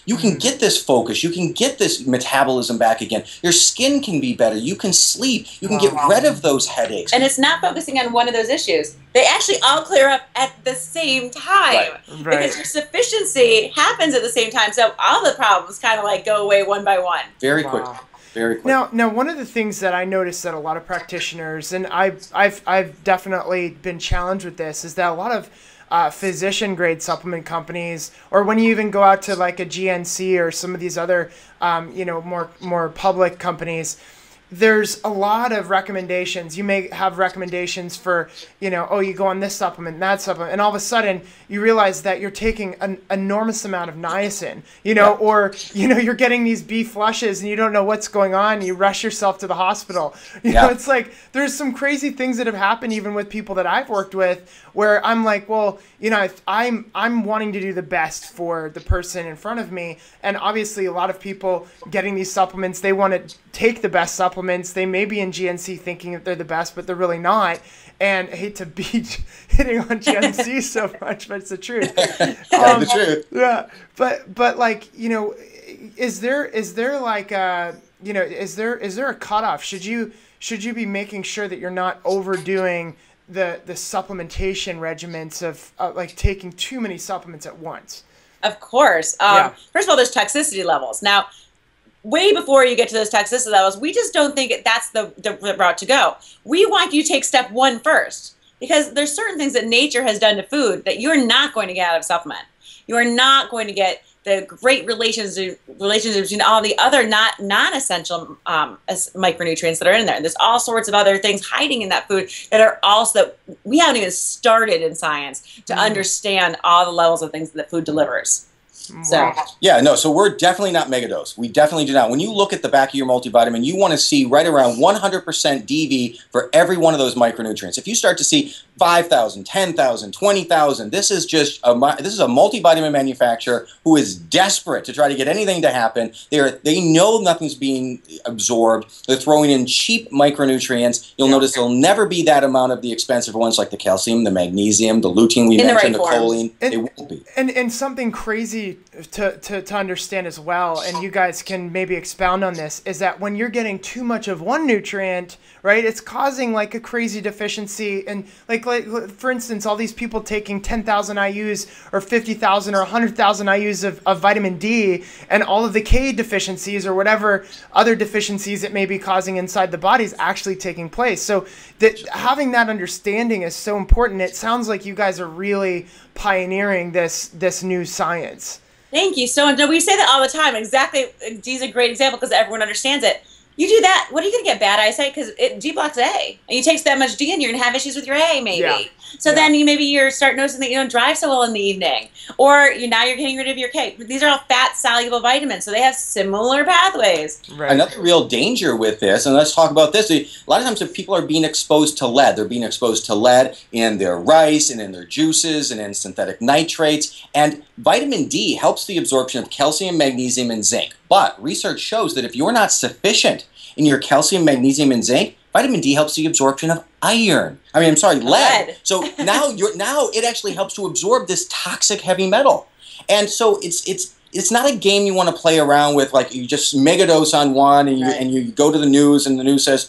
You can get this focus. You can get this metabolism back again. Your skin can be better. You can sleep. You can get rid of those headaches. And it's not focusing on one of those issues. They actually all clear up at the same time. Right. Because your sufficiency happens at the same time. So all the problems kind of like go away one by one. Very quickly. Very quick. Now, one of the things that I noticed that a lot of practitioners, and I've definitely been challenged with this, is that a lot of physician-grade supplement companies, or when you even go out to like a GNC or some of these other, more public companies, there's a lot of recommendations. You may have recommendations for, you go on this supplement, that supplement, and all of a sudden you realize that you're taking an enormous amount of niacin, or, you're getting these B flushes and you don't know what's going on. You rush yourself to the hospital. It's like there's some crazy things that have happened even with people that I've worked with where I'm like, well, I'm wanting to do the best for the person in front of me. And obviously a lot of people getting these supplements, they want to take the best supplements. They may be in GNC thinking that they're the best, but they're really not. And I hate to be hitting on GNC so much, but it's the truth. The truth. Yeah, but like, you know, is there like you know, is there a cutoff? Should you be making sure that you're not overdoing the supplementation regimens of like taking too many supplements at once? Of course. First of all, there's toxicity levels. Now, way before you get to those toxicity levels, we just don't think that's the route to go. We want you to take step 1 first, because there's certain things that nature has done to food that you're not going to get out of supplement. You are not going to get the great relationships between all the other non-essential micronutrients that are in there. There's all sorts of other things hiding in that food that are also, that we haven't even started in science to understand all the levels of things that food delivers. So yeah, no, so we're definitely not megadose. We definitely do not. When you look at the back of your multivitamin, you want to see right around 100% DV for every one of those micronutrients. If you start to see 5,000, 10,000, 20,000, this is just a multivitamin manufacturer who is desperate to try to get anything to happen. They know nothing's being absorbed. They're throwing in cheap micronutrients. You'll notice there'll never be that amount of the expensive ones like the calcium, the magnesium, the lutein we mentioned, the choline. They won't be. And something crazy to understand as well, and you guys can maybe expound on this, is that when you're getting too much of one nutrient, right, it's causing like a crazy deficiency. And like for instance, all these people taking 10,000 IUs or 50,000 or 100,000 IUs of vitamin D, and all of the K deficiencies or whatever other deficiencies it may be causing inside the body is actually taking place. So having that understanding is so important. It sounds like you guys are really pioneering this new science. Thank you so much. No, we say that all the time. Exactly. D's a great example because everyone understands it. You do that, what are you going to get? Bad eyesight? Because D blocks A. And you take that much D and you're going to have issues with your A, maybe. Yeah. So then you start noticing that you don't drive so well in the evening. Or now you're getting rid of your K. These are all fat-soluble vitamins, so they have similar pathways. Right. Another real danger with this, and let's talk about this, a lot of times if people are being exposed to lead, they're being exposed to lead in their rice and in their juices and in synthetic nitrates. And vitamin D helps the absorption of calcium, magnesium, and zinc. But research shows that if you're not sufficient in your calcium, magnesium, and zinc, vitamin D helps the absorption of iron. Lead. So now it actually helps to absorb this toxic heavy metal. And so it's not a game you want to play around with, like you just megadose on one and you go to the news and the news says,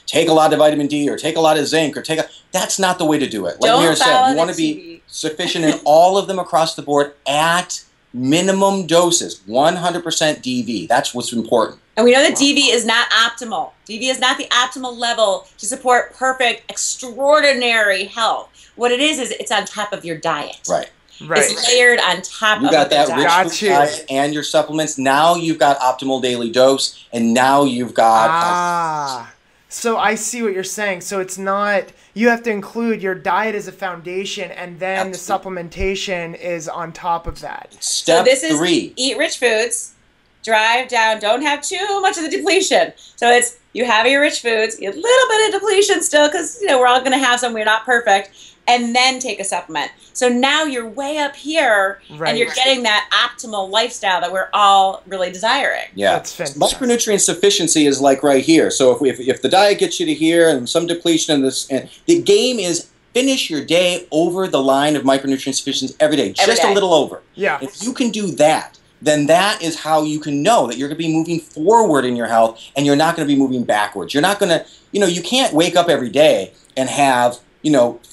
take a lot of vitamin D or take a lot of zinc or that's not the way to do it. Like Mira said, you want to be sufficient in all of them across the board at minimum doses, 100% DV. That's what's important. And we know that DV is not optimal. DV is not the optimal level to support perfect, extraordinary health. What it is it's on top of your diet. Right. It's layered on top of you got that diet. rich food diet and your supplements. Now you've got optimal daily dose, and now you've got... So I see what you're saying. So it's not... You have to include your diet as a foundation, and then the supplementation is on top of that. Step 3. Eat rich foods. Drive down, don't have too much of the depletion. So it's, you have your rich foods, a little bit of depletion still, because we're all going to have some, we're not perfect, and then take a supplement. So now you're way up here, and you're getting that optimal lifestyle that we're all really desiring. Yeah, that's fantastic. Micronutrient sufficiency is like right here. So if the diet gets you to here and some depletion in this, and the game is finish your day over the line of micronutrient sufficiency every day, just a little over. Yeah. If you can do that, then that is how you can know that you're going to be moving forward in your health and you're not going to be moving backwards. You're not going to, you can't wake up every day and have,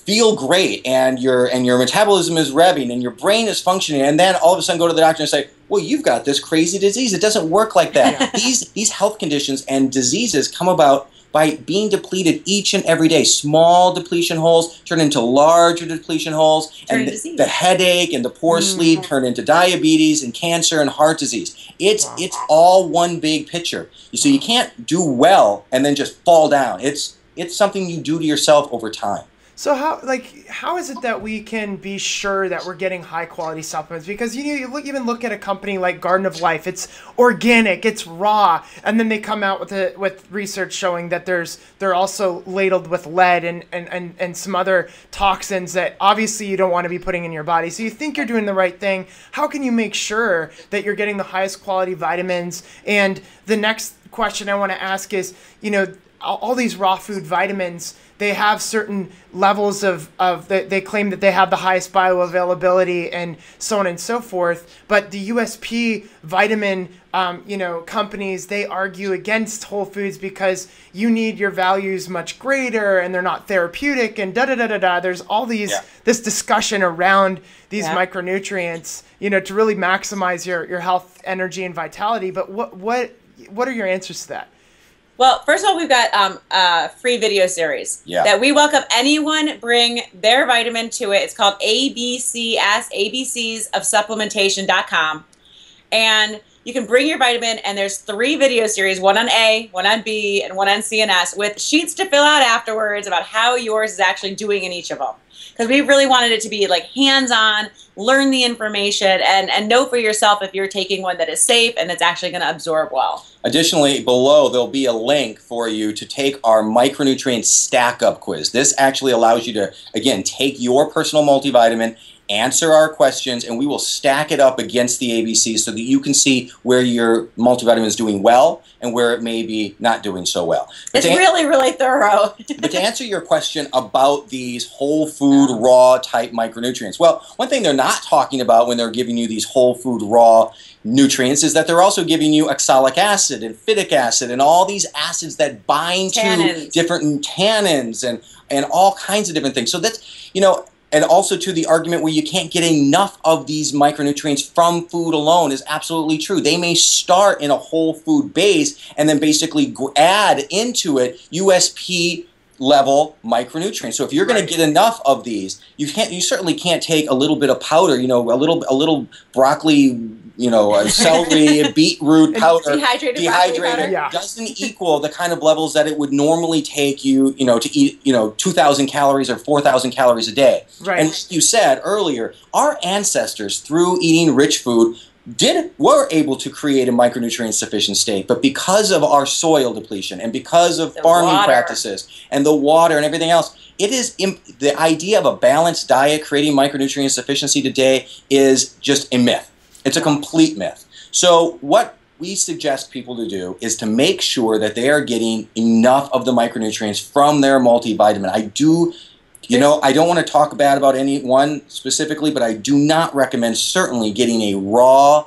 feel great and your metabolism is revving and your brain is functioning and then all of a sudden go to the doctor and say, well, you've got this crazy disease. It doesn't work like that. Yeah. These health conditions and diseases come about by being depleted each and every day. Small depletion holes turn into larger depletion holes, and the headache and the poor sleep turn into diabetes and cancer and heart disease. It's all one big picture. So you can't do well and then just fall down. It's something you do to yourself over time. So how is it that we can be sure that we're getting high quality supplements? Because you even look at a company like Garden of Life. It's organic, it's raw, and then they come out with research showing that they're also ladled with lead and some other toxins that obviously you don't want to be putting in your body. So you think you're doing the right thing. How can you make sure that you're getting the highest quality vitamins? And the next question I want to ask is, you know, all these raw food vitamins, they have certain levels of they claim that they have the highest bioavailability and so on and so forth. But the USP vitamin, you know, companies, they argue against whole foods because you need your values much greater and they're not therapeutic and da-da-da-da-da. There's all these, this discussion around these micronutrients, you know, to really maximize your health, energy, and vitality. But what are your answers to that? Well, first of all, we've got a free video series that we welcome anyone bring their vitamin to it. It's called ABC, Ask ABCs of supplementation.com. And you can bring your vitamin, and there's 3 video series, one on A, one on B, and one on C and S, with sheets to fill out afterwards about how yours is actually doing in each of them. Because we really wanted it to be like hands-on, learn the information, and know for yourself if you're taking one that is safe and that's actually going to absorb well. Additionally, below there'll be a link for you to take our micronutrient stack-up quiz. This actually allows you to, again, take your personal multivitamin, answer our questions, and we will stack it up against the ABCs so that you can see where your multivitamin is doing well and where it may be not doing so well. It's really, really thorough. But to answer your question about these whole food raw type micronutrients, well, one thing they're not talking about when they're giving you these whole food raw nutrients is that they're also giving you oxalic acid and phytic acid and all these acids that bind to different tannins and all kinds of different things. So that's, you know, and also to the argument where you can't get enough of these micronutrients from food alone is absolutely true. They may start in a whole food base and then basically add into it USP level micronutrients. So if you're going to get enough of these, you certainly can't take a little bit of powder, you know, a little broccoli, you know, celery, beetroot powder, dehydrated doesn't equal the kind of levels that it would normally take you, you know, to eat, you know, 2,000 calories or 4,000 calories a day. Right. And like you said earlier, our ancestors, through eating rich food, were able to create a micronutrient sufficient state, but because of our soil depletion and because of farming practices and the water and everything else, it is the idea of a balanced diet creating micronutrient sufficiency today is just a myth. It's a complete myth. So what we suggest people to do is to make sure that they are getting enough of the micronutrients from their multivitamin. You know, I don't want to talk bad about any one specifically, but I do not recommend certainly getting a raw,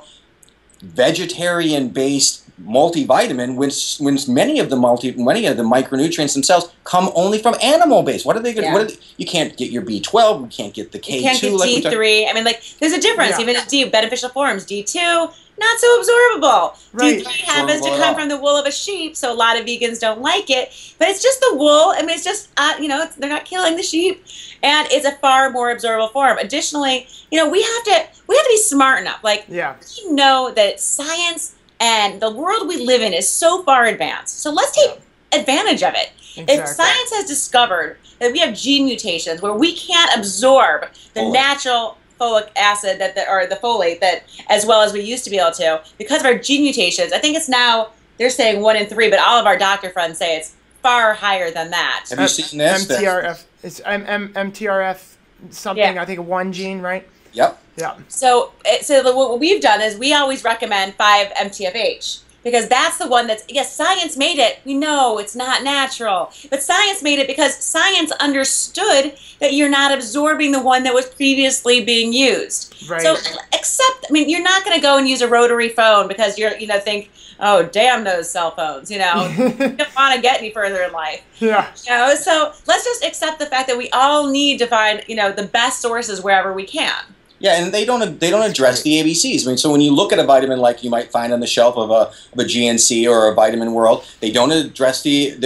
vegetarian-based multivitamin when many of the micronutrients themselves come only from animal-based. What are they going to? You can't get your B12. You can't get the K2. You can't get D3. I mean, like, there's a difference. Even in D, beneficial forms. D2. Not so absorbable. Right. D3 happens to come from the wool of a sheep, so a lot of vegans don't like it. But it's just the wool. I mean, it's just, you know, they're not killing the sheep. And it's a far more absorbable form. Additionally, you know, we have to be smart enough. Like, we know that science and the world we live in is so far advanced. So let's take advantage of it. Exactly. If science has discovered that we have gene mutations where we can't absorb the natural folic acid or the folate that as well as we used to be able to because of our gene mutations. I think it's now they're saying 1 in 3, but all of our doctor friends say it's far higher than that. Have you seen this? MTRF. It's MTRF something. I think 1 gene, right? Yep. Yeah. So what we've done is we always recommend 5-MTFH. Because that's the one that's, yes, science made it. We know it's not natural. But science made it because science understood that you're not absorbing the one that was previously being used. Right. So I mean, you're not going to go and use a rotary phone because you're, you know, think, oh, damn those cell phones, you know. You don't want to get any further in life. Yeah. You know, so let's just accept the fact that we all need to find, you know, the best sources wherever we can. Yeah, and they don't address the ABCs. I mean, so when you look at a vitamin like you might find on the shelf of a GNC or a Vitamin World, they don't address the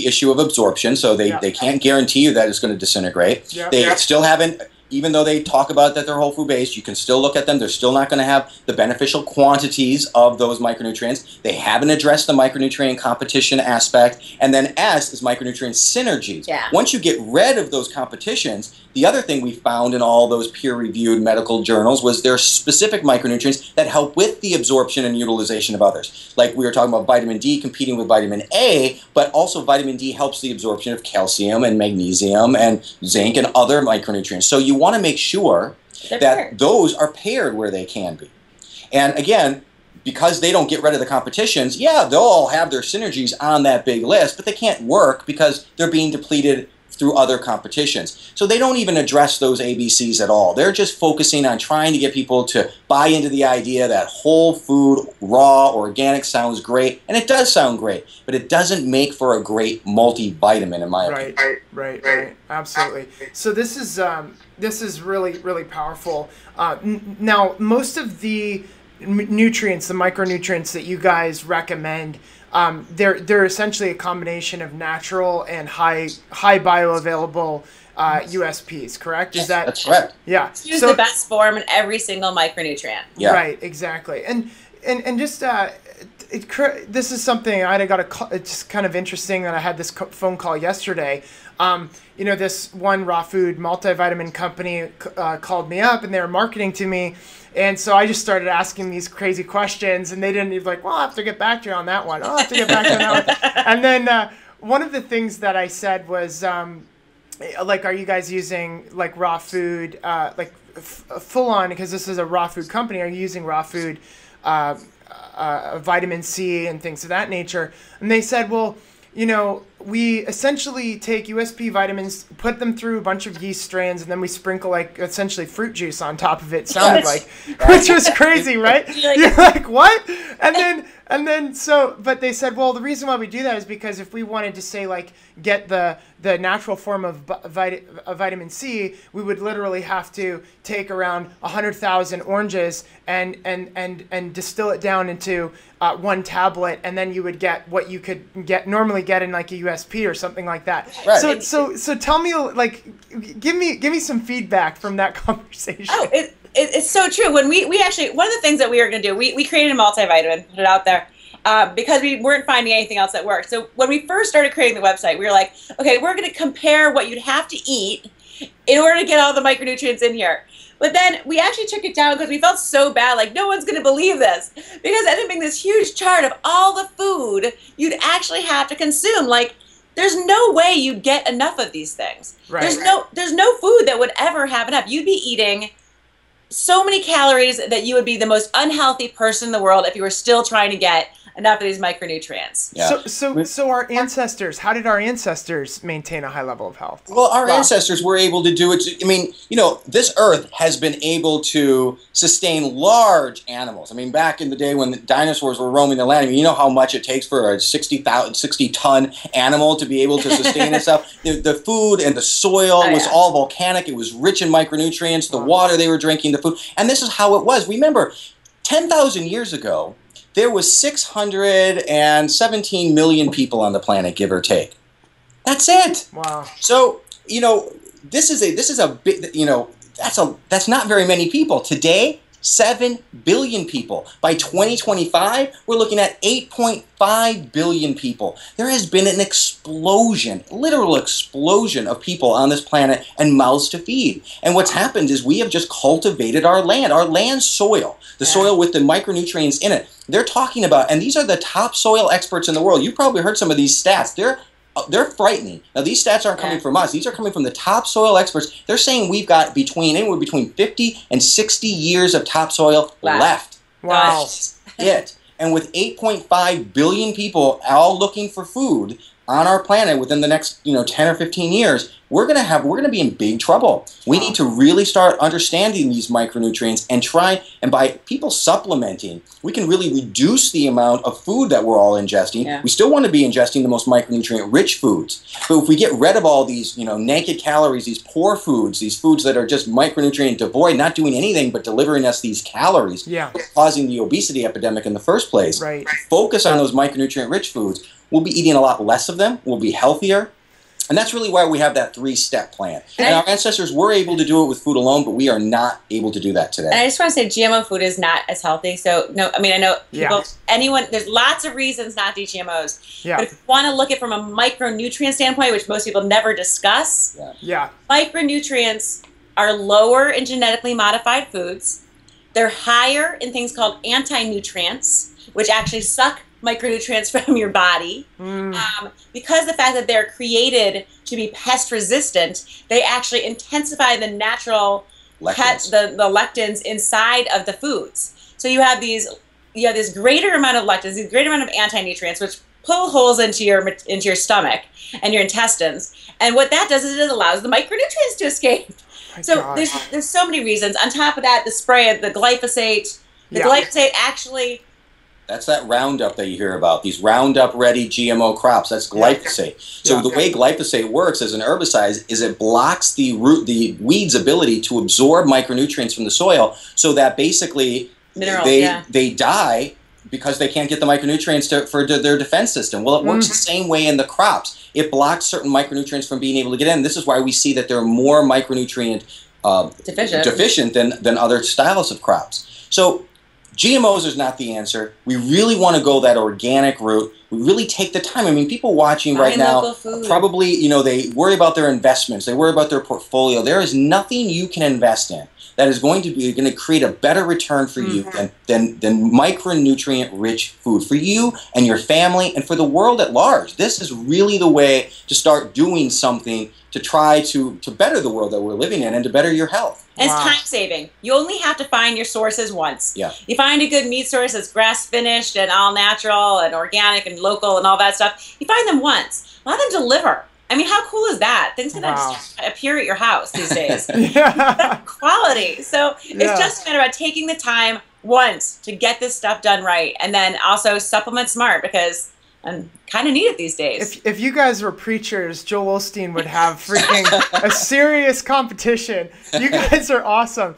issue of absorption. So they can't guarantee you that it's going to disintegrate. They still haven't. Even though they talk about that they're whole food based, you can still look at them. They're still not going to have the beneficial quantities of those micronutrients. They haven't addressed the micronutrient competition aspect. And then S is micronutrient synergies. Yeah. Once you get rid of those competitions, the other thing we found in all those peer-reviewed medical journals was there are specific micronutrients that help with the absorption and utilization of others. Like we were talking about vitamin D competing with vitamin A, but also vitamin D helps the absorption of calcium and magnesium and zinc and other micronutrients. So you want to make sure that those are paired where they can be. And again, because they don't get rid of the competitions, yeah, they'll all have their synergies on that big list, but they can't work because they're being depleted through other competitions. So they don't even address those ABCs at all. They're just focusing on trying to get people to buy into the idea that whole food, raw, organic sounds great, and it does sound great, but it doesn't make for a great multivitamin in my opinion. Right. Absolutely. So this is really powerful. Now, most of the nutrients, the micronutrients that you guys recommend, they're essentially a combination of natural and high bioavailable USPs, correct? Is that That's correct? Yeah. Use the best form in every single micronutrient. Yeah. Right, exactly. And just this is something it's just kind of interesting that I had this phone call yesterday. This one raw food multivitamin company called me up and they were marketing to me. And so I just started asking these crazy questions, and they didn't even well, I'll have to get back to you on that one. I'll have to get back to you on that one. And then one of the things that I said was, are you guys using like raw food, full on, because this is a raw food company, are you using raw food, vitamin C and things of that nature? And they said, well, we essentially take USP vitamins, put them through a bunch of yeast strains, and then we sprinkle essentially fruit juice on top of it. Sounded which was crazy, right? You're like, what? And then but they said, well, the reason why we do that is because if we wanted to say get the natural form of vitamin C, we would literally have to take around 100,000 oranges and distill it down into one tablet, and then you would get what you could normally get in like a USP or something like that. Right. So tell me, give me some feedback from that conversation. Oh, it's so true. When we actually, one of the things that we were going to do, we created a multivitamin, put it out there, because we weren't finding anything else that worked. So when we first started creating the website, we were like, okay, we're going to compare what you'd have to eat in order to get all the micronutrients in here. But then we actually took it down because we felt so bad, no one's going to believe this. Because I ended up making this huge chart of all the food you'd actually have to consume. There's no way you'd get enough of these things. Right. There's no food that would ever have enough. You'd be eating so many calories that you would be the most unhealthy person in the world if you were still trying to get enough of these micronutrients. Yeah. So our ancestors, how did our ancestors maintain a high level of health? Well, our ancestors were able to do it. I mean, this earth has been able to sustain large animals. I mean, back in the day when the dinosaurs were roaming the land, you know how much it takes for a 60-ton animal to be able to sustain itself? The food and the soil was all volcanic. It was rich in micronutrients, the water they were drinking, the food. And this is how it was. Remember, 10,000 years ago, there was 617 million people on the planet, give or take. That's it. Wow. So, this is a big, that's not very many people. Today, 7 billion people. By 2025, we're looking at 8.5 billion people. There has been an explosion, literal explosion of people on this planet and mouths to feed. And what's happened is we have just cultivated our land soil, the soil with the micronutrients in it. They're talking about, and these are the top soil experts in the world. You've probably heard some of these stats. They're frightening. Now, these stats aren't coming from us. These are coming from the top soil experts. They're saying we've got anywhere between 50 and 60 years of topsoil left. Wow. That's it. And with 8.5 billion people all looking for food on our planet within the next 10 or 15 years, we're gonna be in big trouble. We need to really start understanding these micronutrients and by people supplementing, we can really reduce the amount of food that we're all ingesting. Yeah. We still want to be ingesting the most micronutrient rich foods. But if we get rid of all these, naked calories, these poor foods, these foods that are just micronutrient devoid, not doing anything but delivering us these calories, causing the obesity epidemic in the first place. Right. Focus on those micronutrient rich foods. We'll be eating a lot less of them. We'll be healthier. And that's really why we have that 3-step plan. And our ancestors were able to do it with food alone, but we are not able to do that today. And I just want to say GMO food is not as healthy. So, I know people, there's lots of reasons not to eat GMOs. Yeah. But if you want to look at it from a micronutrient standpoint, which most people never discuss, micronutrients are lower in genetically modified foods. They're higher in things called anti-nutrients, which actually suck micronutrients from your body. Because the fact that they're created to be pest resistant, they actually intensify the natural the lectins inside of the foods. So you have these you have this greater amount of lectins, this greater amount of anti-nutrients, which pull holes into your stomach and your intestines. And what that does is it allows the micronutrients to escape. So there's so many reasons. On top of that, the spray of the glyphosate. The glyphosate actually... That's that Roundup that you hear about, these Roundup-ready GMO crops. That's glyphosate. So the way glyphosate works as an herbicide is it blocks the weed's ability to absorb micronutrients from the soil, so that basically they die because they can't get the micronutrients for their defense system. Well, it works the same way in the crops. It blocks certain micronutrients from being able to get in. This is why we see that they're more micronutrient deficient than other styles of crops. So GMOs is not the answer. We really want to go that organic route. We really take the time. I mean, people watching right now probably, you know, they worry about their investments. They worry about their portfolio. There is nothing you can invest in that is going to create a better return for you than micronutrient-rich food for you and your family and for the world at large. This is really the way to start doing something to try to better the world that we're living in and to better your health. And it's time saving. You only have to find your sources once. Yeah. You find a good meat source that's grass finished and all natural and organic and local and all that stuff. You find them once. Let them deliver. I mean, how cool is that? Things can just appear at your house these days. Quality. So it's just a matter of taking the time once to get this stuff done right, and then also supplement smart, because I kind of need it these days. If you guys were preachers, Joel Osteen would have freaking a serious competition. You guys are awesome.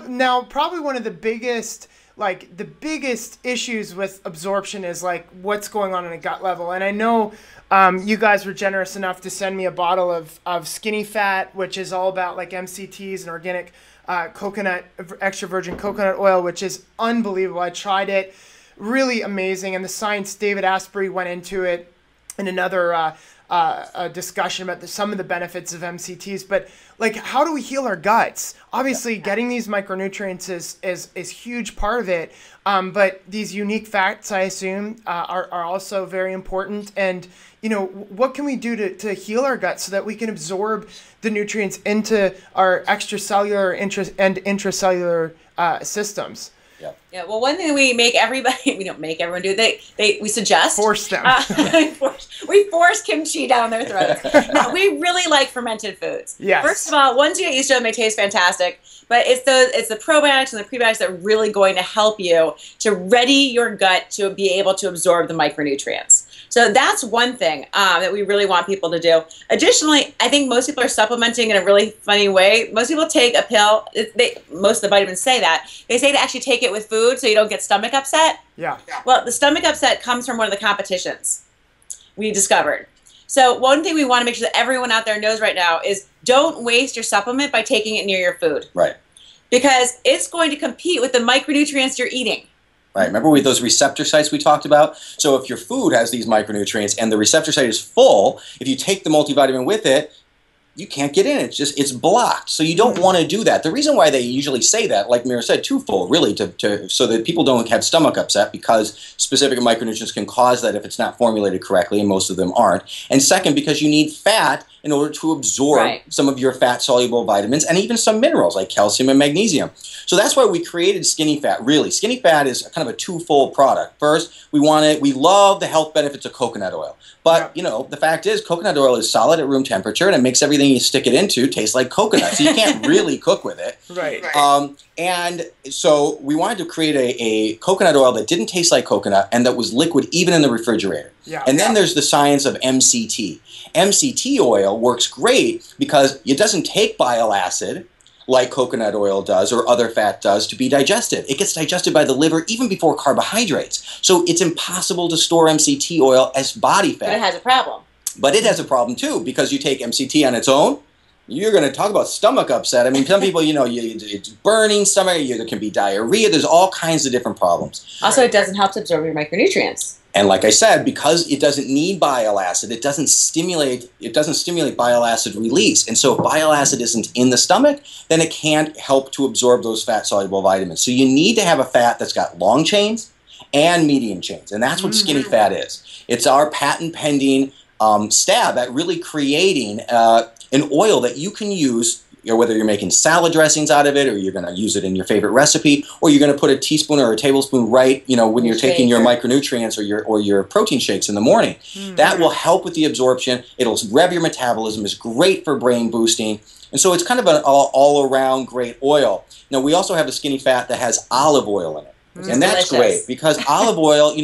Now, probably one of the biggest issues with absorption is like what's going on a gut level. And I know you guys were generous enough to send me a bottle of Skinny Fat, which is all about like MCTs and organic extra virgin coconut oil, which is unbelievable. I tried it. Really amazing. And the science, David Asprey went into it in another discussion about some of the benefits of MCTs. But like, how do we heal our guts? Obviously, getting these micronutrients is a huge part of it. But these unique fats, I assume, are also very important. And, you know, what can we do to heal our guts so that we can absorb the nutrients into our extracellular and intracellular systems? Yeah. Well, one thing we make everybody, we don't make everyone do, we suggest. Force them. We force kimchi down their throats. No, we really like fermented foods. Yes. First of all, once you get used to them, they taste fantastic. But it's the probiotics and the prebiotics that are really going to help you to ready your gut to be able to absorb the micronutrients. So that's one thing that we really want people to do. Additionally, I think most people are supplementing in a really funny way. Most people take a pill. Most of the vitamins say that. They say to actually take it with food so you don't get stomach upset. Yeah. Well, the stomach upset comes from one of the competitions we discovered. So one thing we want to make sure that everyone out there knows right now is don't waste your supplement by taking it near your food. Right. Because it's going to compete with the micronutrients you're eating. Right. Remember with those receptor sites we talked about? So if your food has these micronutrients and the receptor site is full, if you take the multivitamin with it, you can't get in. It's blocked. So you don't want to do that. The reason why they usually say that, like Mira said, twofold, really, so that people don't have stomach upset, because specific micronutrients can cause that if it's not formulated correctly, and most of them aren't. And second, because you need fat in order to absorb some of your fat-soluble vitamins and even some minerals like calcium and magnesium. So that's why we created Skinny Fat, really. Skinny Fat is kind of a twofold product. First, we love the health benefits of coconut oil. But, you know, the fact is coconut oil is solid at room temperature, and it makes everything you stick it into taste like coconut. So you can't really cook with it. Right. And so we wanted to create a coconut oil that didn't taste like coconut and that was liquid even in the refrigerator. Yeah. And then there's the science of MCT. MCT oil works great because it doesn't take bile acid like coconut oil does or other fat does to be digested. It gets digested by the liver even before carbohydrates. So it's impossible to store MCT oil as body fat. But it has a problem. But it has a problem too, because you take MCT on its own, you're going to talk about stomach upset. I mean, some people, you know, it's burning stomach, there can be diarrhea, there's all kinds of different problems. Also, it doesn't help to absorb your micronutrients. And like I said, because it doesn't need bile acid, it doesn't stimulate bile acid release. And so if bile acid isn't in the stomach, then it can't help to absorb those fat-soluble vitamins. So you need to have a fat that's got long chains and medium chains. And that's what Skinny Fat is. It's our patent-pending stab at really creating an oil that you can use whether you're making salad dressings out of it, or you're going to use it in your favorite recipe, or you're going to put a teaspoon or a tablespoon right, when you're taking your micronutrients or your protein shakes in the morning. That will help with the absorption. It'll rev your metabolism. It's great for brain boosting. And so it's kind of an all-around great oil. Now, we also have a skinny fat that has olive oil in it. And that's great, because olive oil,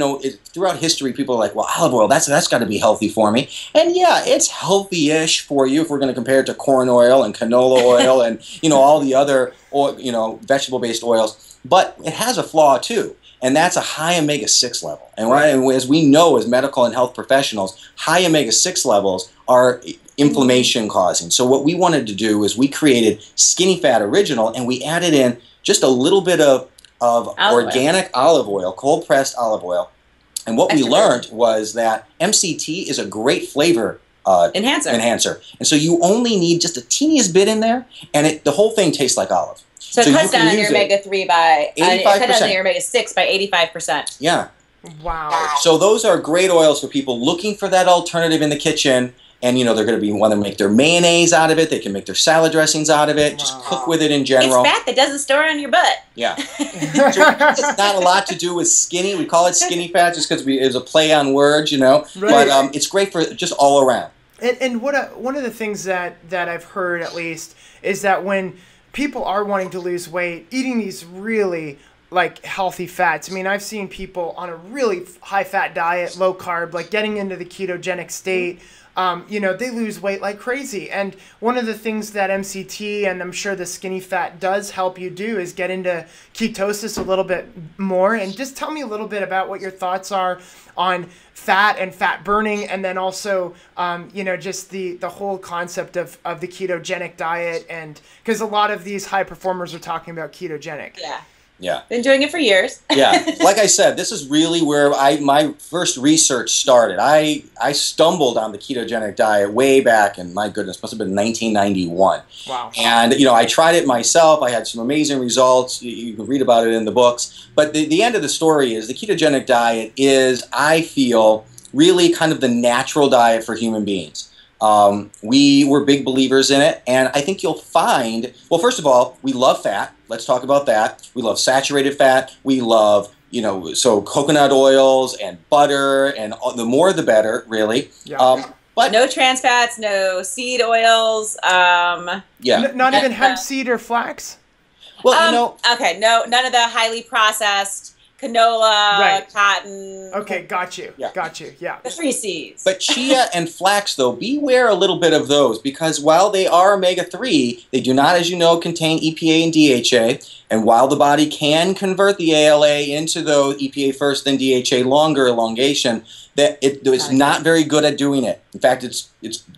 throughout history, people are like, well, olive oil, that's got to be healthy for me. And yeah, it's healthy-ish for you if we're going to compare it to corn oil and canola oil and, all the other, vegetable-based oils. But it has a flaw, too. And that's a high omega-6 level. And as we know as medical and health professionals, high omega-6 levels are inflammation causing. So what we wanted to do is we created Skinny Fat Original, and we added in just a little bit of organic olive oil, cold-pressed olive oil. And what we learned was that MCT is a great flavor enhancer. And so you only need just a teeniest bit in there, and the whole thing tastes like olive. So it cuts down on your omega-3 by 85%. It cuts down on your omega-6 by 85%. Yeah. Wow. So those are great oils for people looking for that alternative in the kitchen. And, they're going to want to make their mayonnaise out of it. They can make their salad dressings out of it. Just cook with it in general. It's fat that doesn't store on your butt. Yeah. So it's not a lot to do with skinny. We call it skinny fat just because it was a play on words, Right. But it's great for just all around. And one of the things that I've heard, at least, is that when people are wanting to lose weight, eating these really healthy fats. I mean, I've seen people on a really high fat diet, low carb, getting into the ketogenic state. They lose weight like crazy. And one of the things that MCT and I'm sure the skinny fat does help you do is get into ketosis a little bit more. And just tell me a little bit about what your thoughts are on fat and fat burning, and then also, just the whole concept of the ketogenic diet. And because a lot of these high performers are talking about ketogenic. Yeah. Yeah. Been doing it for years. Yeah. Like I said, this is really where my first research started. I stumbled on the ketogenic diet way back in, my goodness, must have been 1991. Wow. And, I tried it myself. I had some amazing results. You can read about it in the books. But the end of the story is the ketogenic diet is, I feel, really kind of the natural diet for human beings. We were big believers in it, and I think you'll find, well, first of all, we love fat. Let's talk about that. We love saturated fat. We love, so coconut oils and butter, and the more the better, really. Yeah. But no trans fats, no seed oils. Not even hemp seed or flax? Well, Okay, no, none of the highly processed canola, cotton. Okay, got you. Yeah. The 3 C's. But chia and flax, though, beware a little bit of those, because while they are omega-3, they do not, as you know, contain EPA and DHA. And while the body can convert the ALA into those EPA first, then DHA longer elongation, that it's not very good at doing it. In fact, it's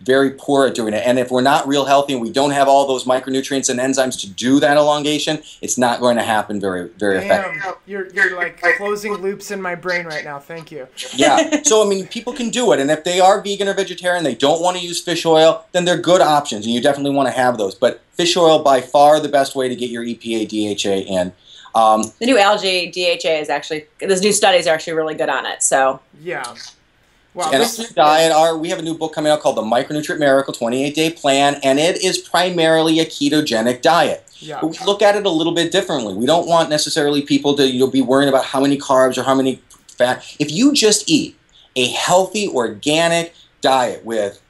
very poor at doing it. And if we're not real healthy and we don't have all those micronutrients and enzymes to do that elongation, it's not going to happen very, very effectively. You're like closing loops in my brain right now. Thank you. Yeah. So, people can do it. And if they are vegan or vegetarian, they don't want to use fish oil, then they're good options. And you definitely want to have those. But fish oil, by far the best way to get your EPA, DHA in. The new algae DHA is actually, those new studies are actually really good on it. So yeah. Wow. And this diet, we have a new book coming out called The Micronutrient Miracle 28-Day Plan, and it is primarily a ketogenic diet. Yeah. But we look at it a little bit differently. We don't want necessarily people to be worrying about how many carbs or how many fat. If you just eat a healthy, organic diet with,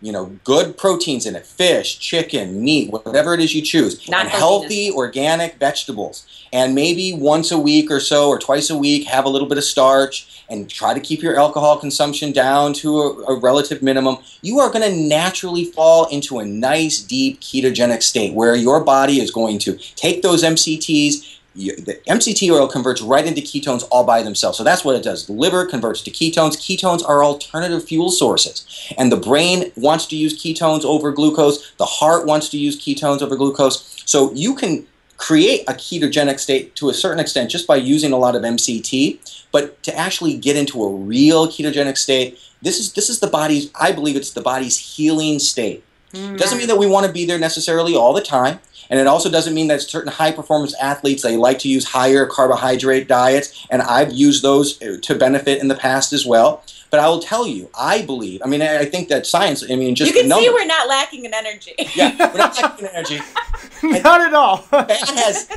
good proteins in it, fish, chicken, meat, whatever it is you choose, and healthy organic vegetables, and maybe once a week or so or twice a week have a little bit of starch and try to keep your alcohol consumption down to a relative minimum, you are going to naturally fall into a nice, deep ketogenic state where your body is going to take those MCTs. The MCT oil converts right into ketones all by themselves. So that's what it does. The liver converts to ketones. Ketones are alternative fuel sources. And the brain wants to use ketones over glucose. The heart wants to use ketones over glucose. So you can create a ketogenic state to a certain extent just by using a lot of MCT. But to actually get into a real ketogenic state, this is the body's, I believe it's the body's healing state. It doesn't mean that we want to be there necessarily all the time. And it also doesn't mean that certain high-performance athletes, they like to use higher carbohydrate diets, and I've used those to benefit in the past as well. But I will tell you, I believe, I think that science, just you can see we're not lacking in energy. Yeah, we're not lacking in energy. Not at all. Fat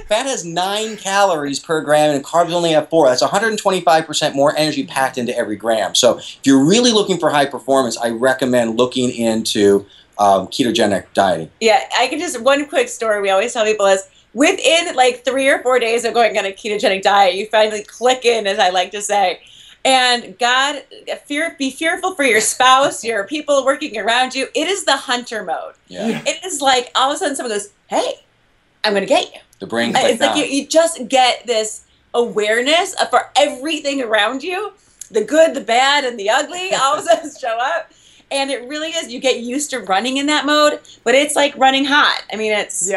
has 9 calories per gram, and carbs only have 4. That's 125% more energy packed into every gram. So if you're really looking for high performance, I recommend looking into ketogenic dieting. Yeah, I can just, one quick story we always tell people is, within like 3 or 4 days of going on a ketogenic diet, you finally click in, as I like to say. And God, be fearful for your spouse, your people working around you. It is the hunter mode. Yeah. It is like all of a sudden someone goes, hey, I'm going to get you. The brain. It's like you just get this awareness for everything around you, the good, the bad, and the ugly, all of a sudden show up. And it really is, you get used to running in that mode, but it's like running hot. I mean, it's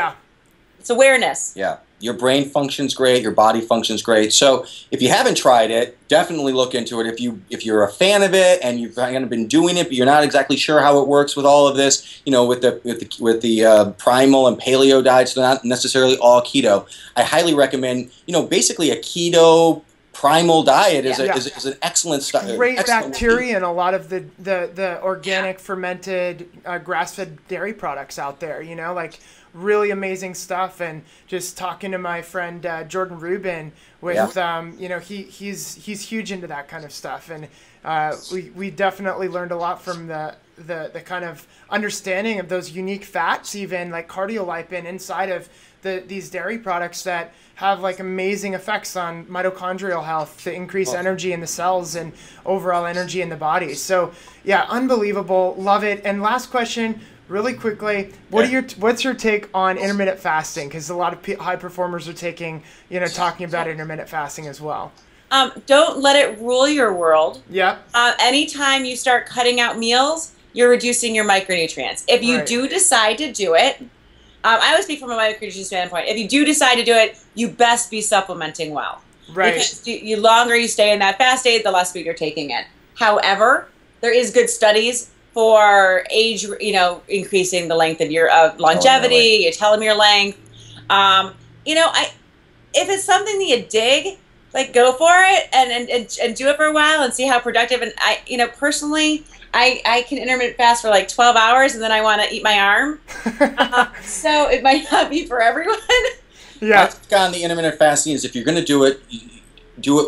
awareness. Yeah. Your brain functions great, your body functions great. So if you haven't tried it, definitely look into it. If you're a fan of it and you've kind of been doing it, but you're not exactly sure how it works with all of this, you know, with the primal and paleo diets, they're not necessarily all keto. I highly recommend, you know, basically a keto primal diet is an excellent stuff. Great bacteria and a lot of the organic fermented grass-fed dairy products out there, you know, like really amazing stuff. And just talking to my friend Jordan Rubin with you know, he's huge into that kind of stuff, and we definitely learned a lot from the kind of understanding of those unique fats, even like cardiolipin inside of these dairy products that have like amazing effects on mitochondrial health to increase energy in the cells and overall energy in the body. So yeah, unbelievable, love it. And last question, really quickly, what's your take on intermittent fasting? Because a lot of high performers are talking about intermittent fasting as well. Don't let it rule your world. Yep. Anytime you start cutting out meals, you're reducing your micronutrients. If you do decide to do it, I always speak from a micronutrient standpoint. If you do decide to do it, you best be supplementing well. Right. Because the longer you stay in that fast state, the less food you're taking in. However, there is good studies for age, you know, increasing the length of your longevity, your telomere length. You know, if it's something that you dig, like go for it and do it for a while and see how productive. And you know, personally, I can intermittent fast for like 12 hours and then I want to eat my arm. So it might not be for everyone. Yeah. What's on the intermittent fasting is if you're going to do it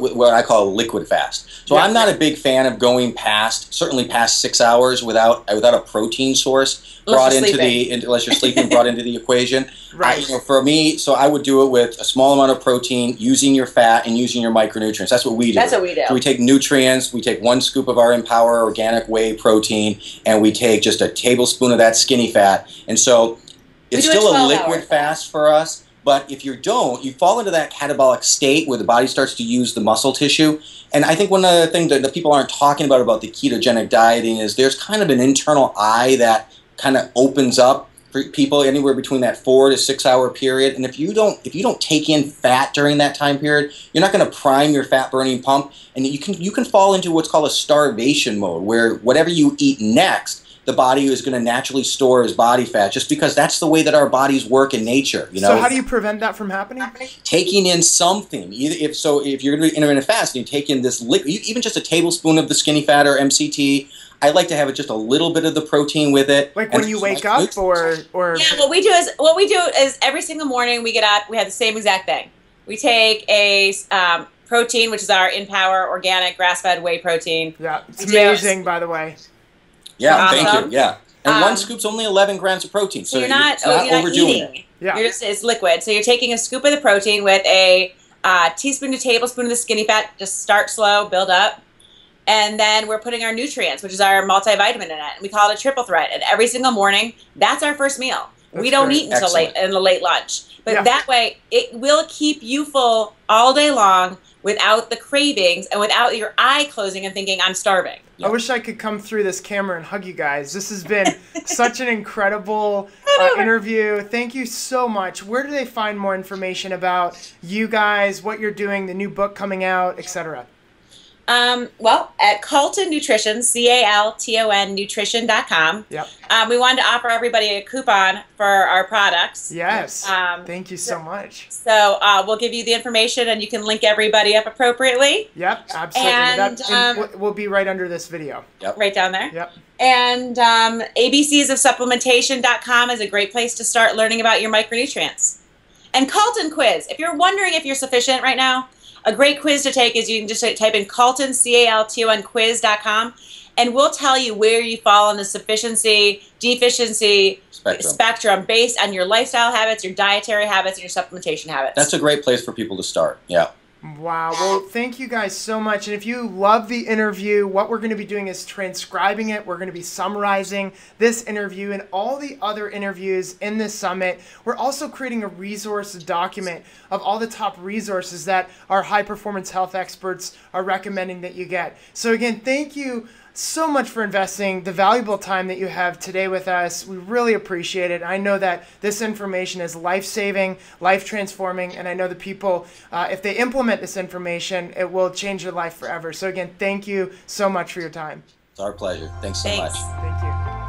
with what I call a liquid fast. So I'm not a big fan of going certainly past 6 hours without a protein source brought into unless you're sleeping, brought into the equation. Right. You know, for me, so I would do it with a small amount of protein, using your fat and using your micronutrients. That's what we do. That's what we do. So we take nutrients, we take 1 scoop of our Empower organic whey protein, and we take just a tablespoon of that skinny fat. And so it's still a liquid fast for us. But if you don't, you fall into that catabolic state where the body starts to use the muscle tissue. And I think one of the things that people aren't talking about the ketogenic dieting is there's kind of an internal eye that kind of opens up for people anywhere between that 4 to 6 hour period. And if you don't take in fat during that time period, you're not going to prime your fat burning pump, and you can fall into what's called a starvation mode, where whatever you eat next, the body is going to naturally store as body fat, just because that's the way that our bodies work in nature. You know. So how do you prevent that from happening? Taking in something. If you're going to do intermittent fasting, you take in this liquid, even just a tablespoon of the skinny fat or MCT. I like to have just a little bit of the protein with it. Like when you wake up, or yeah. What we do is every single morning we get up, we have the same exact thing. We take a protein, which is our Empower organic grass-fed whey protein. Yeah, it's amazing, by the way. Yeah, thank you. Yeah, and 1 scoop's only 11 grams of protein, so you're not overdoing it. Yeah, it's liquid. So you're taking a scoop of the protein with a teaspoon to tablespoon of the skinny fat. Just start slow, build up, and then we're putting our nutrients, which is our multivitamin in it. And we call it a triple threat. And every single morning, that's our first meal. We don't eat until the late lunch, but that way it will keep you full all day long, without the cravings and without your eye closing and thinking, I'm starving. I wish I could come through this camera and hug you guys. This has been such an incredible interview. Thank you so much. Where do they find more information about you guys, what you're doing, the new book coming out, etc.? Well, at Calton Nutrition, CALTON nutrition.com. Yep. We wanted to offer everybody a coupon for our products. Yes. Thank you so much. So we'll give you the information, and you can link everybody up appropriately. Yep, absolutely. And we'll be right under this video. Yep. Right down there. Yep. And abcsofsupplementation.com is a great place to start learning about your micronutrients. And Calton quiz. If you're wondering if you're sufficient right now, a great quiz to take is you can just type in Calton, C-A-L-T-O-N, quiz.com, and we'll tell you where you fall on the sufficiency, deficiency spectrum based on your lifestyle habits, your dietary habits, and your supplementation habits. That's a great place for people to start. Yeah. Wow. Well, thank you guys so much. And if you love the interview, what we're going to be doing is transcribing it. We're going to be summarizing this interview and all the other interviews in this summit. We're also creating a resource document of all the top resources that our high performance health experts are recommending that you get. So again, thank you so much for investing the valuable time that you have today with us. We really appreciate it. I know that this information is life-saving, life-transforming, and I know the people, if they implement this information, it will change their life forever. So again, thank you so much for your time. It's our pleasure. Thanks so much. Thank you.